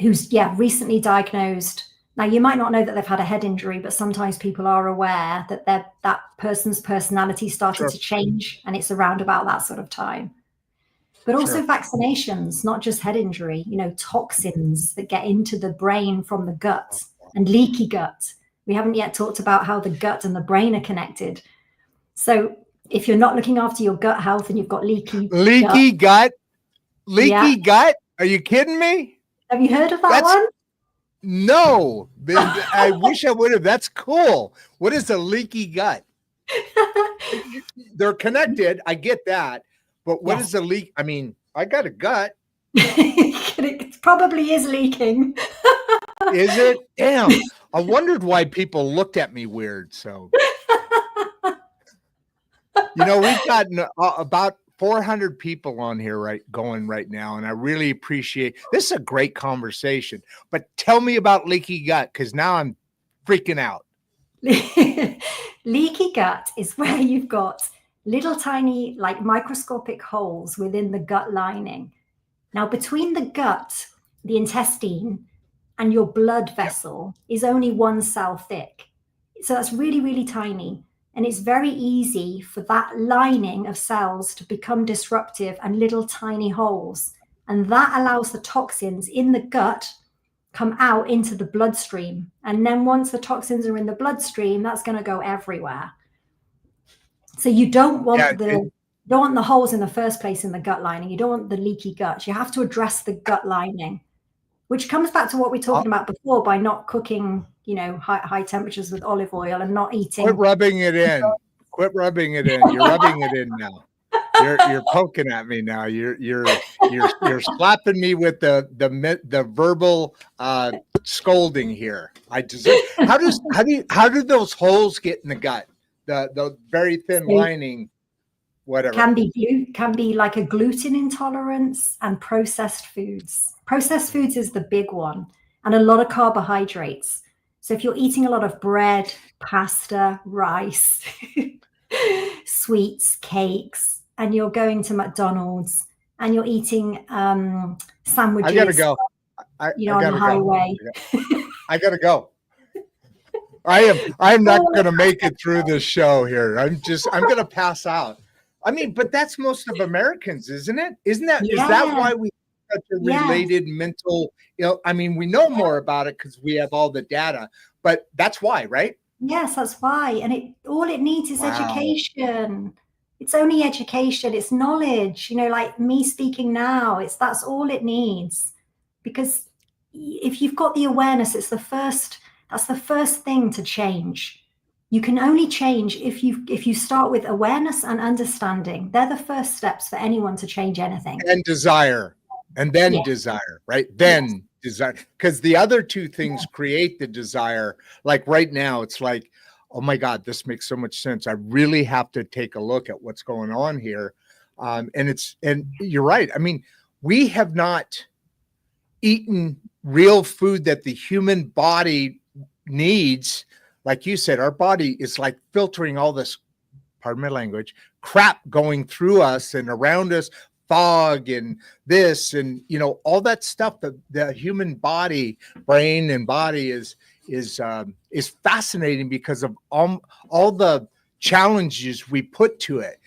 who's recently diagnosed, now you might not know that they've had a head injury, but sometimes people are aware that that person's personality started to change, and it's around about that sort of time. But also vaccinations, not just head injury, toxins that get into the brain from the gut, and leaky gut. We haven't yet talked about how the gut and the brain are connected. So if you're not looking after your gut health and you've got leaky gut, are you kidding me? Have you heard of that one? No, I wish I would have. That's cool. What is a leaky gut? They're connected. I get that. But what is a leak? I mean, I got a gut. It probably is leaking. Is it? Damn. I wondered why people looked at me weird. So, we've gotten about 400 people on here right now, and I really appreciate this. Is a great conversation. But tell me about leaky gut, because now I'm freaking out. Leaky gut is where you've got little tiny, like microscopic holes within the gut lining. Now, between the gut, the intestine, and your blood vessel is only 1 cell thick. So that's really, really tiny. And it's very easy for that lining of cells to become disruptive and little tiny holes. And that allows the toxins in the gut come out into the bloodstream. And then once the toxins are in the bloodstream, that's going to go everywhere. So you don't want don't want the holes in the first place in the gut lining. You don't want the leaky gut. You have to address the gut lining, which comes back to what we were talking about before by not cooking, high temperatures with olive oil and not eating. Quit rubbing it in. Quit rubbing it in. You're rubbing it in now. You're poking at me now. You're slapping me with the verbal scolding here. How do those holes get in the gut? The very thin lining, whatever. Can be like a gluten intolerance and processed foods. Processed foods is the big one, and a lot of carbohydrates. So if you're eating a lot of bread, pasta, rice, sweets, cakes, and you're going to McDonald's and you're eating sandwiches. I gotta go. On the highway. I gotta go. I am not gonna make it through this show here. I'm gonna pass out. I mean, but that's most of Americans, isn't it? Is that why we have such a related mental, I mean, we know more about it because we have all the data, but that's why, right? Yes, that's why. And all it needs is education. It's only education. It's knowledge, like me speaking now, that's all it needs. Because if you've got the awareness, that's the first thing to change. You can only change if you start with awareness and understanding. They're the first steps for anyone to change anything. And desire. And then desire, right? Then desire. Because the other two things create the desire. Like right now, it's like, oh my God, this makes so much sense. I really have to take a look at what's going on here. And you're right. I mean, we have not eaten real food that the human body needs. Like you said, our body is like filtering all this, pardon my language, crap going through us and around us, fog and this and all that stuff. The human body, brain and body is fascinating because of all the challenges we put to it.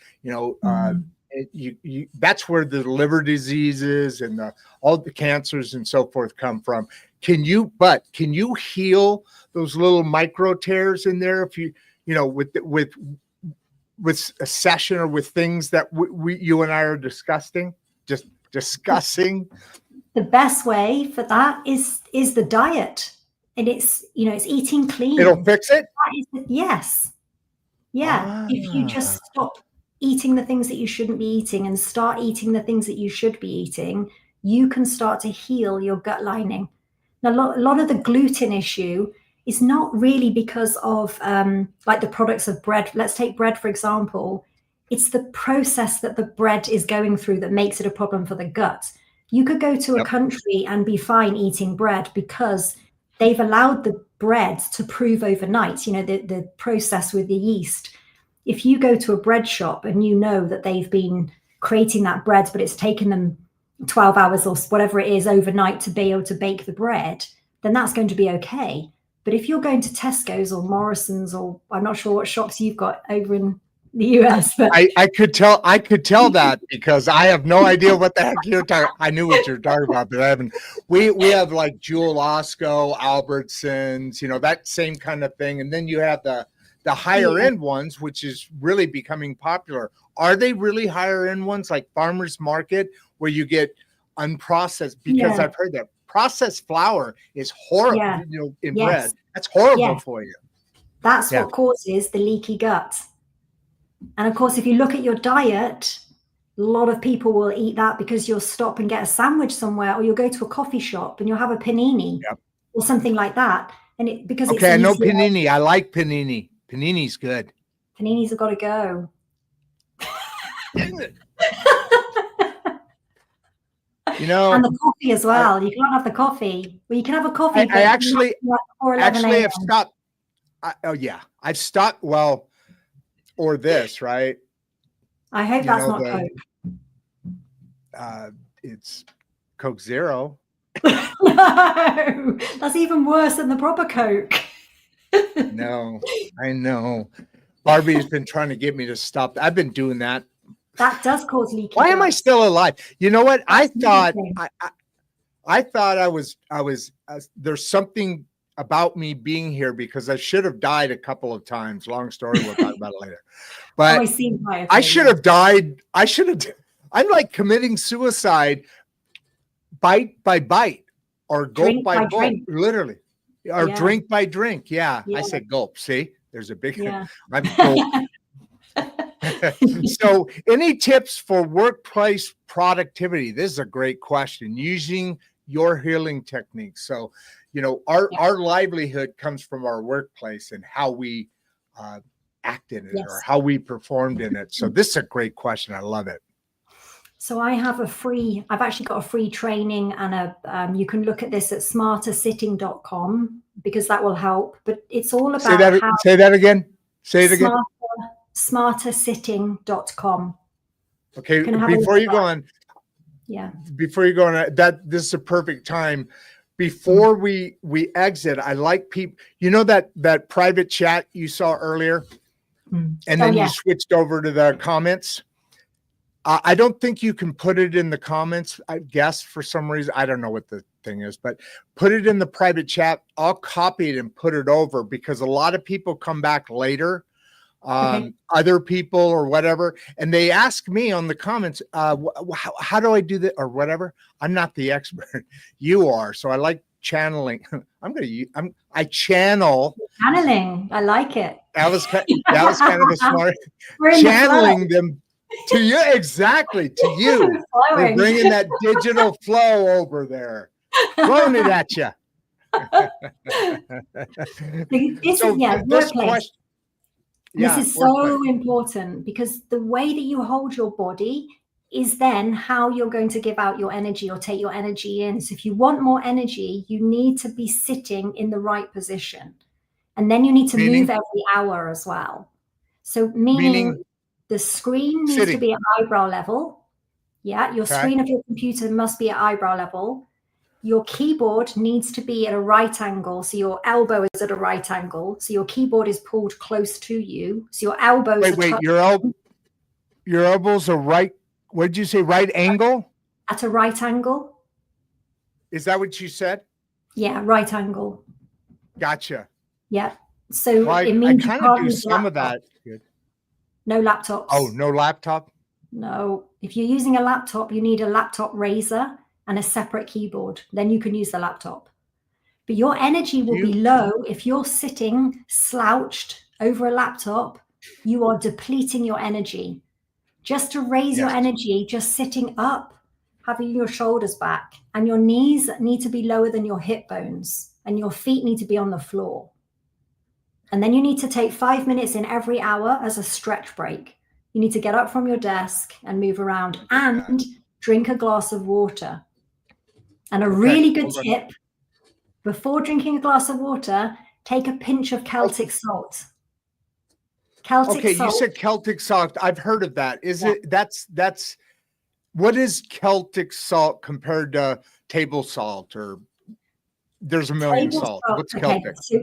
That's where the liver diseases and all the cancers and so forth come from. Can you heal those little micro tears in there if with a session or with things that you and I are discussing? The best way for that is the diet, and it's eating clean. It'll fix it. Yes. Yeah. If you just stop eating the things that you shouldn't be eating and start eating the things that you should be eating, you can start to heal your gut lining. Now, a lot of the gluten issue is not really because of like the products of bread. Let's take bread, for example. It's the process that the bread is going through that makes it a problem for the gut. You could go to a country and be fine eating bread because they've allowed the bread to prove overnight, the process with the yeast. If you go to a bread shop and you know that they've been creating that bread, but it's taken them 12 hours or whatever it is overnight to be able to bake the bread, then that's going to be okay. But if you're going to Tesco's or Morrison's, or I'm not sure what shops you've got over in the US, but I could tell that because I have no idea what the heck you're talking. I knew what you're talking about, but I haven't. We have like Jewel Osco, Albertsons, that same kind of thing, and then you have the higher end ones, which is really becoming popular. Are they really higher end ones like Farmers Market where you get unprocessed? Because I've heard that processed flour is horrible in bread. That's horrible for you. That's what causes the leaky gut. And of course, if you look at your diet, a lot of people will eat that because you'll stop and get a sandwich somewhere, or you'll go to a coffee shop and you'll have a panini or something like that. And it's I know panini. I like panini. Panini's good. Paninis have got to go. And the coffee as well. You can't have the coffee. Well, you can have a coffee. I actually have stopped. I've stopped. Well, or this, right? I hope You that's know, not Coke. it's Coke Zero. No, that's even worse than the proper Coke. No, I know. Barbie's been trying to get me to stop. I've been doing that. That does cause leaky Why am I gut. still alive? You know what? I thought amazing. I thought I was there's something about me being here because I should have died a couple of times. Long story, we'll talk about it later. But I see. I should have died. I'm like committing suicide bite by bite or gulp Drink by by gulp, drink. literally. Or Yeah. drink by drink. Yeah, Yeah. I said gulp. See, there's a big Yeah. I'm gulp. So, any tips for workplace productivity? This is a great question. Using your healing techniques. So, you know, our livelihood comes from our workplace and how we act in it or how we performed in it. So, this is a great question. I love it. So I've actually got a free training, and you can look at this at smartersitting.com because that will help. But it's all about say that again. Say it again. Smartersitting.com. Okay, before you go on, that this is a perfect time. Before we exit, I like people. You know that private chat you saw earlier, and then you switched over to the comments. I don't think you can put it in the comments. I guess for some reason, I don't know what the thing is, but put it in the private chat. I'll copy it and put it over because a lot of people come back later. Other people or whatever, and they ask me on the comments, how do I do that or whatever. I'm not the expert. You are. So I like channeling. I channel. Channeling. I like it. That was kind of a smart channeling them to you. Exactly. To you. We're bringing that digital flow over there. Throwing it at you. Workplace. This is so important because the way that you hold your body is then how you're going to give out your energy or take your energy in. So if you want more energy, you need to be sitting in the right position. And then you need to move every hour as well. So meaning the screen needs to be at eyebrow level. Yeah, your screen of your computer must be at eyebrow level. Your keyboard needs to be at a right angle. So your elbow is at a right angle. So your keyboard is pulled close to you. So your elbows your elbows are right. What did you say? Right angle? At a right angle. Is that what you said? Yeah, right angle. Gotcha. Yeah. So it means I kind of do some of that. Good. No laptops. Oh, no laptop? No. If you're using a laptop, you need a laptop razor and a separate keyboard. Then you can use the laptop. But your energy will be low if you're sitting slouched over a laptop. You are depleting your energy. Just to raise your energy, just sitting up, having your shoulders back, and your knees need to be lower than your hip bones, and your feet need to be on the floor. And then you need to take 5 minutes in every hour as a stretch break. You need to get up from your desk and move around and drink a glass of water. And a really good tip, before drinking a glass of water, take a pinch of Celtic salt. Celtic salt. You said Celtic salt. I've heard of that. Is it that's what is Celtic salt compared to table salt, or there's a million salts? What's Celtic? So,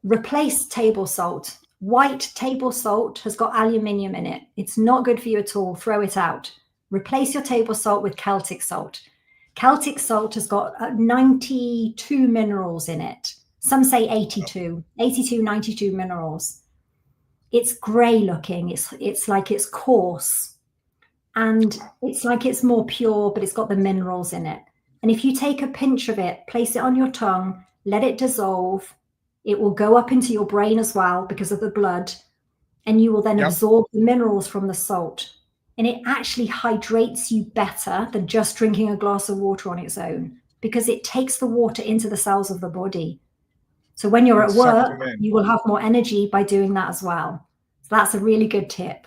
replace table salt. White table salt has got aluminium in it. It's not good for you at all. Throw it out. Replace your table salt with Celtic salt. Celtic salt has got 92 minerals in it. Some say 82, 92 minerals. It's gray looking. It's like it's coarse, and it's like it's more pure, but it's got the minerals in it. And if you take a pinch of it, place it on your tongue, let it dissolve, it will go up into your brain as well because of the blood, and you will then absorb the minerals from the salt. And it actually hydrates you better than just drinking a glass of water on its own, because it takes the water into the cells of the body. So when you're at work, you will have more energy by doing that as well. So that's a really good tip.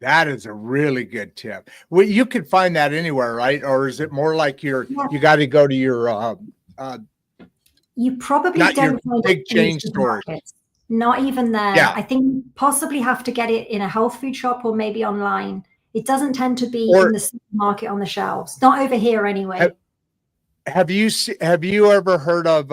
That is a really good tip. Well, you could find that anywhere, right? Or is it more like you got to go to your you probably don't find big chain stores? Not even there. Yeah. I think you possibly have to get it in a health food shop or maybe online. It doesn't tend to be Or in the supermarket on the shelves. Not over here anyway. have you ever heard of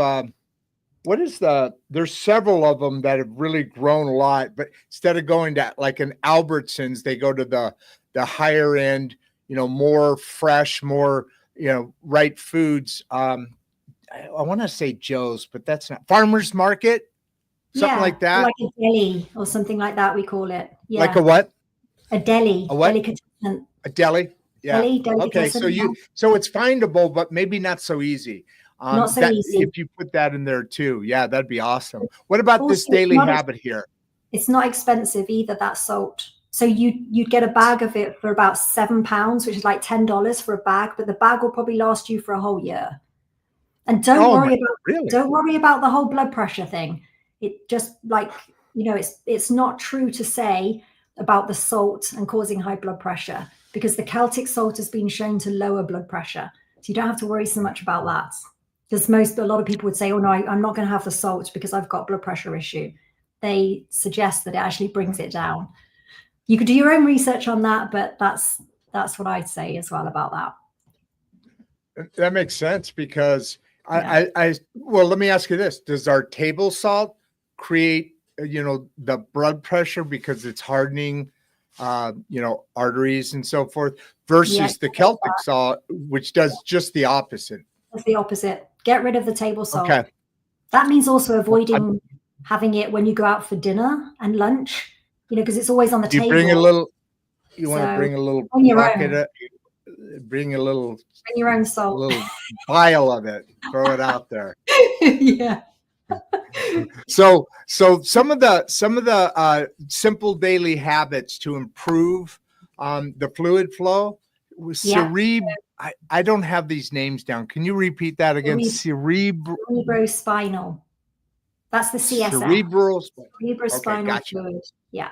there's several of them that have really grown a lot, but instead of going to like an Albertsons, they go to the higher end, more fresh, more, right foods. I want to say Joe's, but that's not Farmer's Market, something like that. Like a deli or something like that, we call it. Yeah. Like a what? A deli. A what? Delicatessen. A deli. Yeah. Deli, Okay. So it's findable, but maybe not so easy. Not so easy. If you put that in there too. Yeah, that'd be awesome. What about Also, this daily habit here? It's not expensive either, that salt. So you'd get a bag of it for about £7, which is like $10 for a bag, but the bag will probably last you for a whole year. And don't worry about the whole blood pressure thing. It just it's not true to say about the salt and causing high blood pressure, because the Celtic salt has been shown to lower blood pressure. So you don't have to worry so much about that. Because a lot of people would say, oh no, I'm not going to have the salt because I've got a blood pressure issue. They suggest that it actually brings it down. You could do your own research on that, but that's what I'd say as well about that. That makes sense, because well, let me ask you this. Does our table salt create, the blood pressure because it's hardening, arteries and so forth, versus the Celtic salt, which does just the opposite? That's the opposite. Get rid of the table salt. Okay. That means also avoiding having it when you go out for dinner and lunch, because it's always on the table. Bring a little, want to bring a little bucket, bring your own salt, a little vial of it, throw it out there. Yeah. So some of the simple daily habits to improve the fluid flow. I don't have these names down. Can you repeat that again? Cerebrospinal. That's the CSF. Cerebrospinal fluid. Yeah.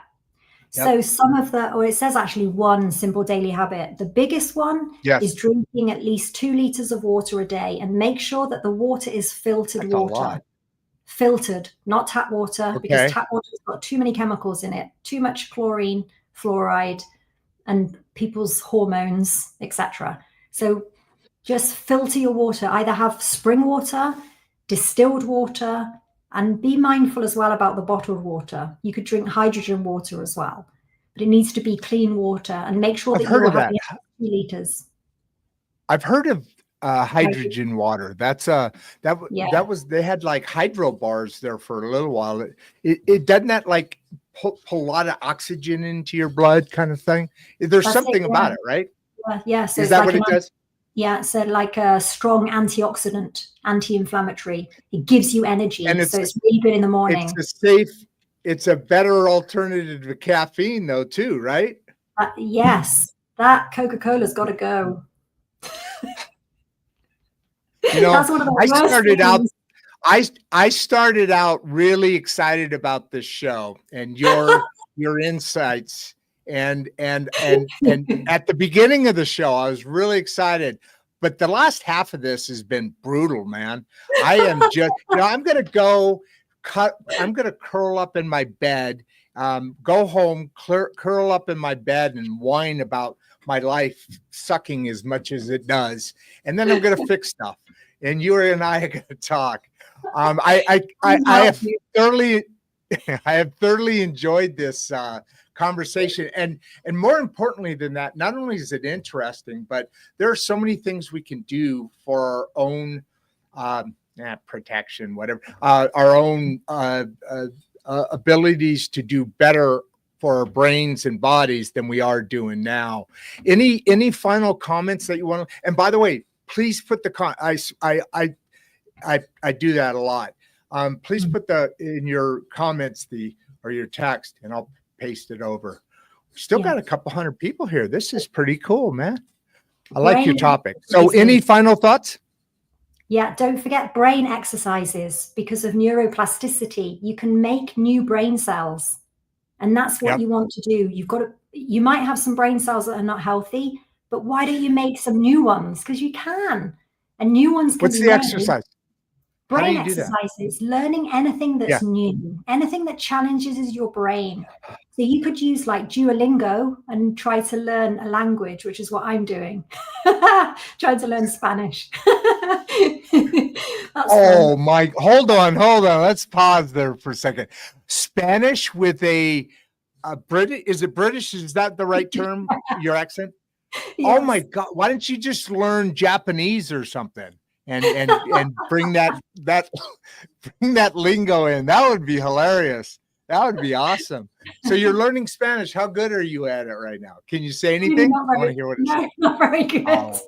So it says actually one simple daily habit. The biggest one is drinking at least 2 liters of water a day, and make sure that the water is filtered water. Filtered, not tap water, because tap water has got too many chemicals in it, too much chlorine, fluoride, and people's hormones, etc. So just filter your water. Either have spring water, distilled water, and be mindful as well about the bottled water. You could drink hydrogen water as well, but it needs to be clean water, and make sure that you're having 2 liters. I've heard of hydrogen water. That's they had like hydro bars there for a little while. It doesn't that like pull a lot of oxygen into your blood kind of thing? There's something about it, right? Yeah. So is that what it does? Yeah, it's like a strong antioxidant, anti-inflammatory. It gives you energy, and so it's really good in the morning. It's a better alternative to caffeine, though, too, right? Yes, that Coca-Cola's got to go. That's one of the I started out really excited about this show and your insights. And at the beginning of the show, I was really excited, but the last half of this has been brutal, man. I am just, I'm going to curl up in my bed, go home, curl up in my bed and whine about my life sucking as much as it does. And then I'm going to fix stuff. And you and I are going to talk. I have thoroughly enjoyed this conversation, and more importantly than that, not only is it interesting, but there are so many things we can do for our own protection, whatever, our own abilities to do better for our brains and bodies than we are doing now. Any final comments that you want to? And by the way, please put I do that a lot. Please put in your comments or your text, and I'll paste it over. Still got a couple hundred people here. This is pretty cool, man. I like your topic. So any final thoughts? Yeah, don't forget brain exercises. Because of neuroplasticity, you can make new brain cells. And that's what you want to do. You might have some brain cells that are not healthy, but why don't you make some new ones? Because you can. And new ones can What's the exercise? How do Brain you do that? exercises, learning anything that's new, anything that challenges your brain. So you could use like Duolingo and try to learn a language, which is what I'm doing. Trying to learn Spanish. Oh my, hold on. Let's pause there for a second. Spanish with a British, is it British? Is that the right term? Your accent? Yes. Oh my God. Why don't you just learn Japanese or something and bring that bring that lingo in? That would be hilarious. That would be awesome. So you're learning Spanish. How good are you at it right now? Can you say anything? I want to hear what it says. Not very good. Oh,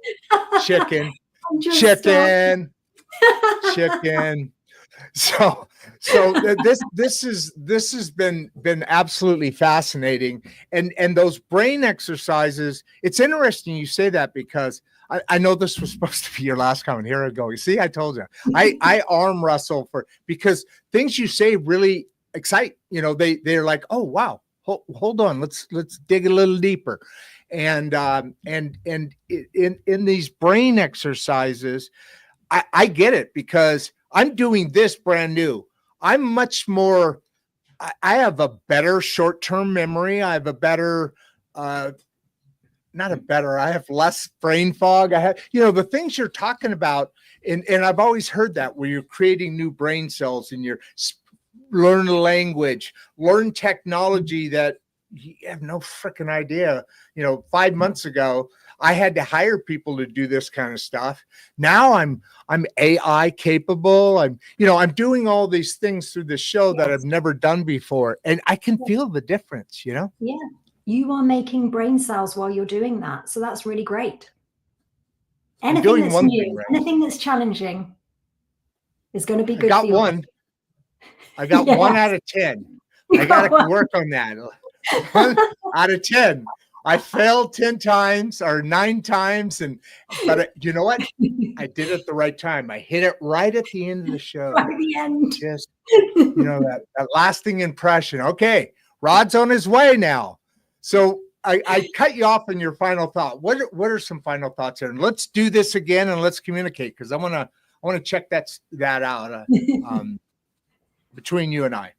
chicken. So this has been absolutely fascinating. And those brain exercises, it's interesting you say that, because I know this was supposed to be your last comment. Here I go. You see, I told you. I arm wrestle because things you say really excite. They're like, oh wow, hold on, let's dig a little deeper. And in these brain exercises, I get it, because I'm doing this brand new. I'm much more, I have a better short-term memory. I have a better, I have less brain fog. I have, the things you're talking about. And I've always heard that, where you're creating new brain cells and you're learn a language, learn technology that you have no freaking idea. 5 months ago, I had to hire people to do this kind of stuff. Now I'm AI capable. I'm doing all these things through the show that I've never done before. And I can feel the difference, Yeah. You are making brain cells while you're doing that. So that's really great. Anything that's new, right? Anything that's challenging is going to be good for you. I got 1 out of 10. I got to work on that. 1 out of 10. I failed 10 times or 9 times. But you know what? I did it the right time. I hit it right at the end of the show. Right at the end. Just, that lasting impression. Okay, Rod's on his way now. So I cut you off in your final thought. What are some final thoughts here? And let's do this again and let's communicate, because I want to check that out between you and I.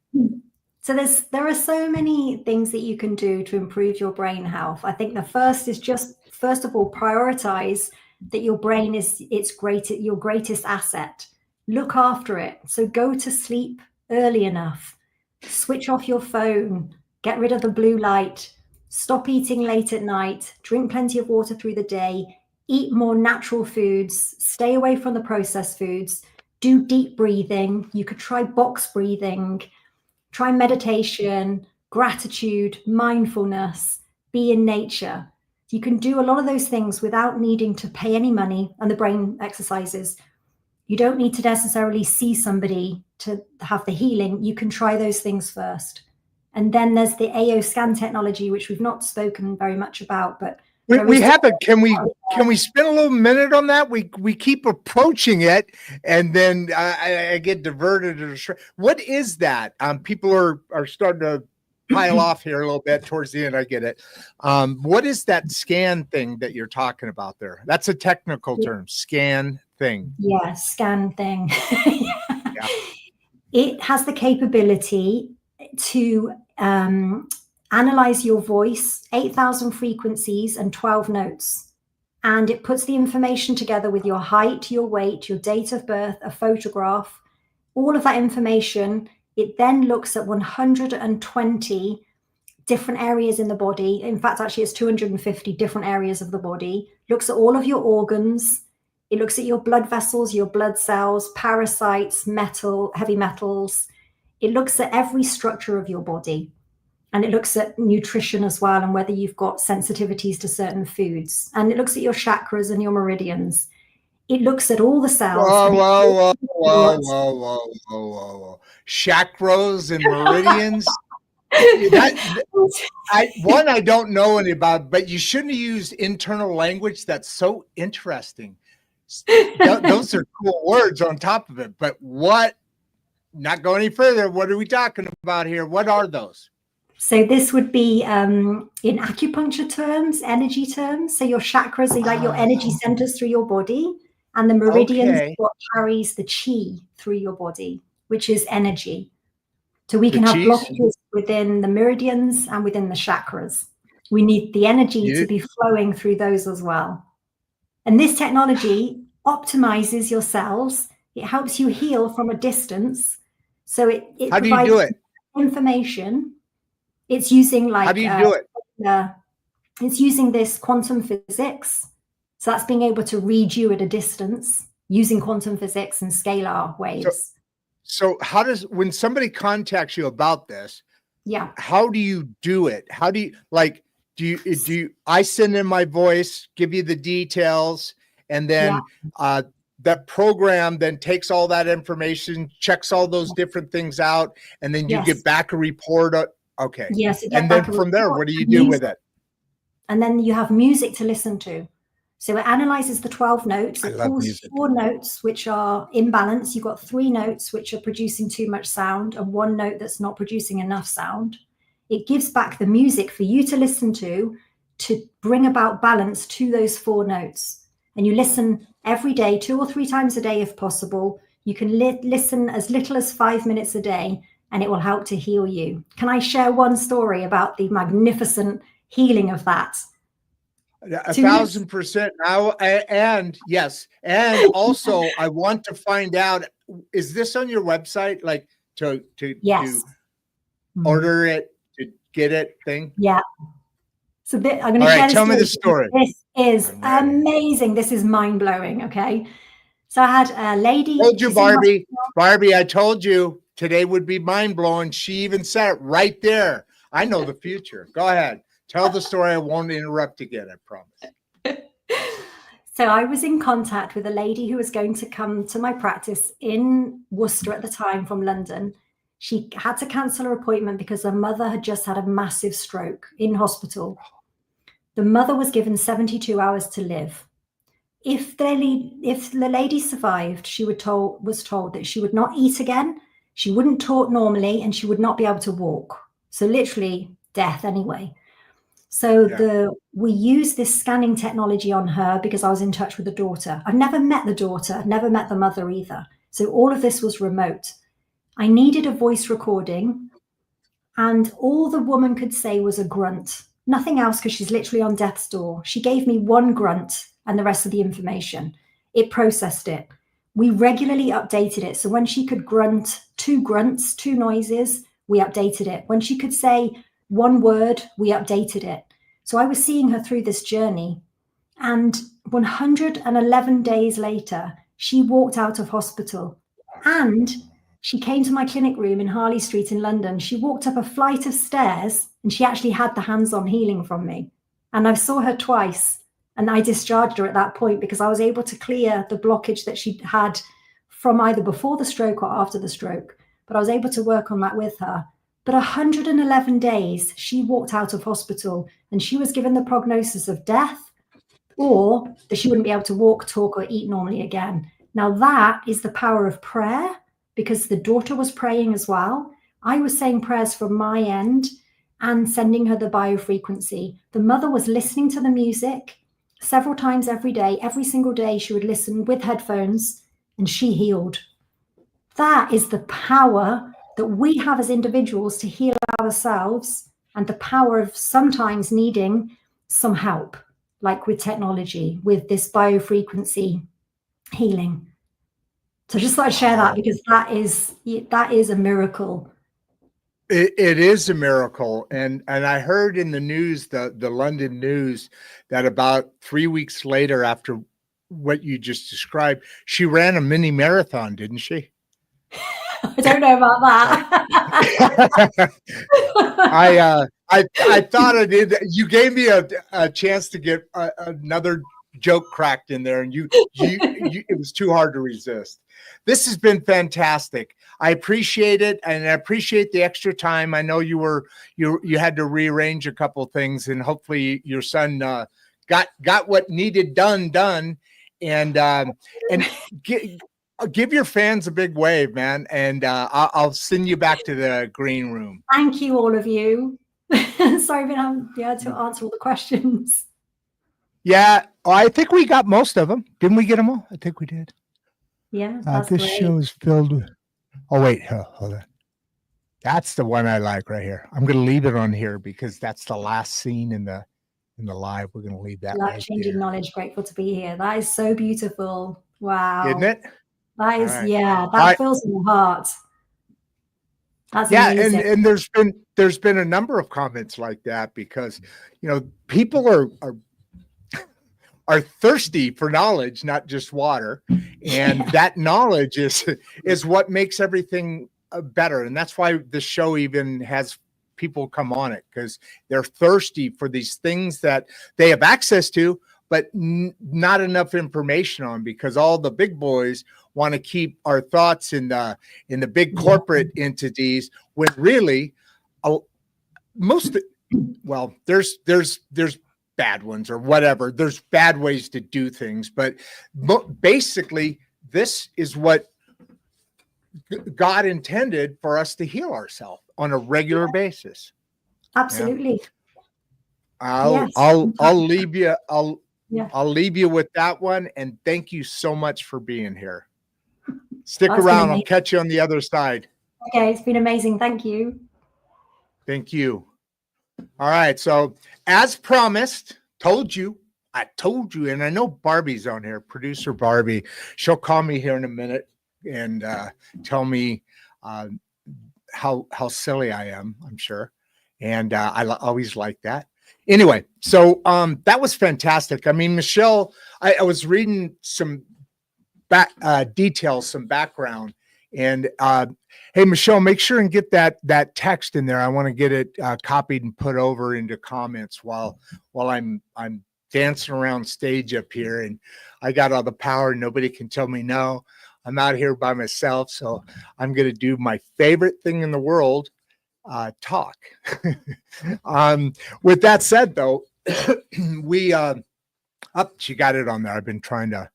So there are so many things that you can do to improve your brain health. I think the first is first of all, prioritize that your brain is your greatest asset. Look after it. So go to sleep early enough. Switch off your phone. Get rid of the blue light. Stop eating late at night. Drink plenty of water through the day. Eat more natural foods. Stay away from the processed foods. Do deep breathing. You could try box breathing. Try meditation, gratitude, mindfulness, be in nature. You can do a lot of those things without needing to pay any money. And the brain exercises, you don't need to necessarily see somebody to have the healing. You can try those things first. And then there's the AO scan technology, which we've not spoken very much about, but we haven't. Can we spend a little minute on that? We keep approaching it, and then I get diverted. What is that? People are starting to pile off here a little bit towards the end. I get it. What is that scan thing that you're talking about there? That's a technical term. Scan thing. Yeah, scan thing. Yeah. It has the capability to analyze your voice, 8,000 frequencies and 12 notes. And it puts the information together with your height, your weight, your date of birth, a photograph, all of that information. It then looks at 120 different areas in the body. In fact, actually it's 250 different areas of the body. Looks at all of your organs. It looks at your blood vessels, your blood cells, parasites, heavy metals. It looks at every structure of your body. And it looks at nutrition as well, and whether you've got sensitivities to certain foods. And it looks at your chakras and your meridians. It looks at all the cells. Whoa. Chakras and meridians. I don't know any about, but you shouldn't have used internal language. That's so interesting. Those are cool words on top of it. But not go any further. What are we talking about here? What are those? So this would be in acupuncture terms, energy terms. So your chakras are like your energy centers through your body. And the meridians Okay. are what carries the chi through your body, which is energy. So we The can have cheese? blockages within the meridians and within the chakras. We need the energy to be flowing through those as well. And this technology optimizes your cells. It helps you heal from a distance. So it How do you provides do it? information. It's using How do you do it? it's using this quantum physics. So that's being able to read you at a distance using quantum physics and scalar waves. So how does, when somebody contacts you about this, Yeah. how do you do it? How do you, like, I send in my voice, give you the details, and then that program then takes all that information, checks all those different things out, and then you get back a report. Okay. Yes. And then from there, what do you do with it? And then you have music to listen to. So it analyzes the 12 notes. It pulls 4 notes which are imbalance. You've got 3 notes which are producing too much sound and 1 note that's not producing enough sound. It gives back the music for you to listen to bring about balance to those 4 notes. And you listen every day, 2 or 3 times a day if possible. You can listen as little as 5 minutes a day, and it will help to heal you. Can I share one story about the magnificent healing of that? 1,000% now. And yes. And also I want to find out, is this on your website? Like to order it, to get it thing? Yeah. So I'm going to share this. Tell me the story. This is amazing. This is mind blowing. Okay. So I had a lady. Told you, Barbie, I told you today would be mind blowing. She even said it right there. I know the future. Go ahead. Tell the story. I won't interrupt again, I promise. So I was in contact with a lady who was going to come to my practice in Worcester at the time from London. She had to cancel her appointment because her mother had just had a massive stroke in hospital. The mother was given 72 hours to live. If the lady survived, she was told that she would not eat again, she wouldn't talk normally, and she would not be able to walk. So literally death anyway. So we used this scanning technology on her because I was in touch with the daughter. I've never met the daughter. I've never met the mother either. So all of this was remote. I needed a voice recording, and all the woman could say was a grunt. Nothing else, because she's literally on death's door. She gave me 1 grunt and the rest of the information. It processed it. We regularly updated it. So when she could grunt 2 grunts, 2 noises, we updated it. When she could say 1 word, we updated it. So I was seeing her through this journey. And 111 days later, she walked out of hospital. And she came to my clinic room in Harley Street in London. She walked up a flight of stairs and she actually had the hands-on healing from me. And I saw her twice, and I discharged her at that point because I was able to clear the blockage that she'd had from either before the stroke or after the stroke. But I was able to work on that with her. But 111 days, she walked out of hospital and she was given the prognosis of death, or that she wouldn't be able to walk, talk, or eat normally again. Now that is the power of prayer, because the daughter was praying as well. I was saying prayers from my end and sending her the biofrequency. The mother was listening to the music several times every day. Every single day she would listen with headphones, and she healed. That is the power that we have as individuals to heal ourselves, and the power of sometimes needing some help, like with technology, with this biofrequency healing. So I just thought I'd share that, because that is a miracle. It is a miracle. And I heard in the news, the London news, that about 3 weeks later, after what you just described, she ran a mini marathon, didn't she? I don't know about that. I thought I did. You gave me a chance to get another joke cracked in there, and you it was too hard to resist. This has been fantastic. I appreciate it, and I appreciate the extra time. I know you had to rearrange a couple of things, and hopefully your son got what needed done, and give your fans a big wave, man, and I'll send you back to the green room. Thank you, all of you. Sorry, but to answer all the questions. Yeah. Oh, I think we got most of them. Didn't we get them all? I think we did. Yeah, that's This great. show is filled with. Oh wait, hold on. That's the one I like right here. I'm going to leave it on here because that's the last scene in the live. We're going to leave that right Life-changing there. knowledge. Grateful to be here. That is so beautiful. Wow. Isn't it? That is, All right. yeah, that right. fills my heart. That's Yeah, amazing. and there's been a number of comments like that because people are thirsty for knowledge, not just water, and that knowledge is what makes everything better. And that's why the show even has people come on it, because they're thirsty for these things that they have access to, but not enough information on, because all the big boys want to keep our thoughts in the big corporate entities, when really there's bad ones or whatever. There's bad ways to do things, but basically this is what God intended for us to heal ourselves on a regular basis. Absolutely. I'll leave you. I'll leave you with that one. And thank you so much for being here. Stick around. I'll catch you on the other side. Okay. It's been amazing. Thank you. Thank you. All right. So as promised, I told you, and I know Barbie's on here, producer Barbie. She'll call me here in a minute and tell me how silly I am, I'm sure. And I always like that. Anyway, so that was fantastic. I mean, Michelle, I was reading some details, some background, and hey, Michelle, make sure and get that text in there. I want to get it copied and put over into comments while I'm dancing around stage up here, and I got all the power. Nobody can tell me no. I'm out here by myself, so I'm going to do my favorite thing in the world, talk. With that said, though, she got it on there. I've been trying to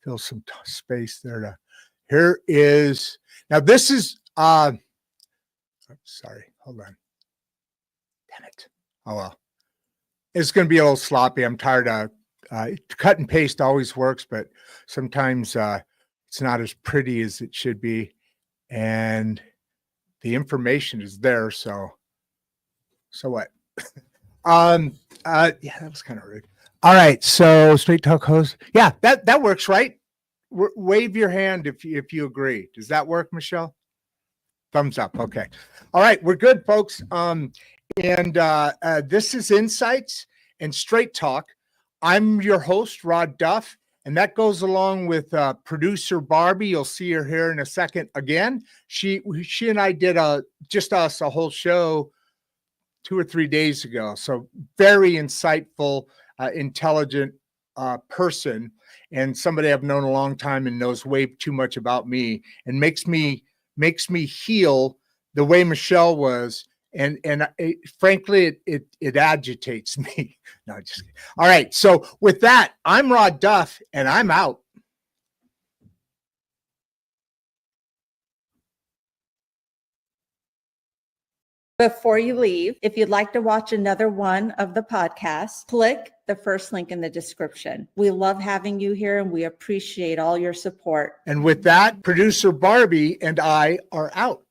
fill some space there. Here is, now this is, sorry, hold on. Damn it. Oh, well. It's going to be a little sloppy. I'm tired of, cut and paste always works, but sometimes it's not as pretty as it should be. And the information is there. So what? Yeah, that was kind of rude. All right. So straight talk host. Yeah, that works, right? Wave your hand if you agree. Does that work, Michelle? Thumbs up. Okay. All right. We're good, folks. And this is Insights and Straight Talk. I'm your host, Rod Duff, and that goes along with producer Barbie. You'll see her here in a second again. She and I did a whole show 2 or 3 days ago. So very insightful, intelligent person, and somebody I've known a long time and knows way too much about me, and makes me heal the way Michelle was. And frankly, it agitates me. No, just kidding. All right. So with that, I'm Rod Duff, and I'm out. Before you leave, if you'd like to watch another one of the podcasts, click the first link in the description. We love having you here, and we appreciate all your support. And with that, producer Barbie and I are out.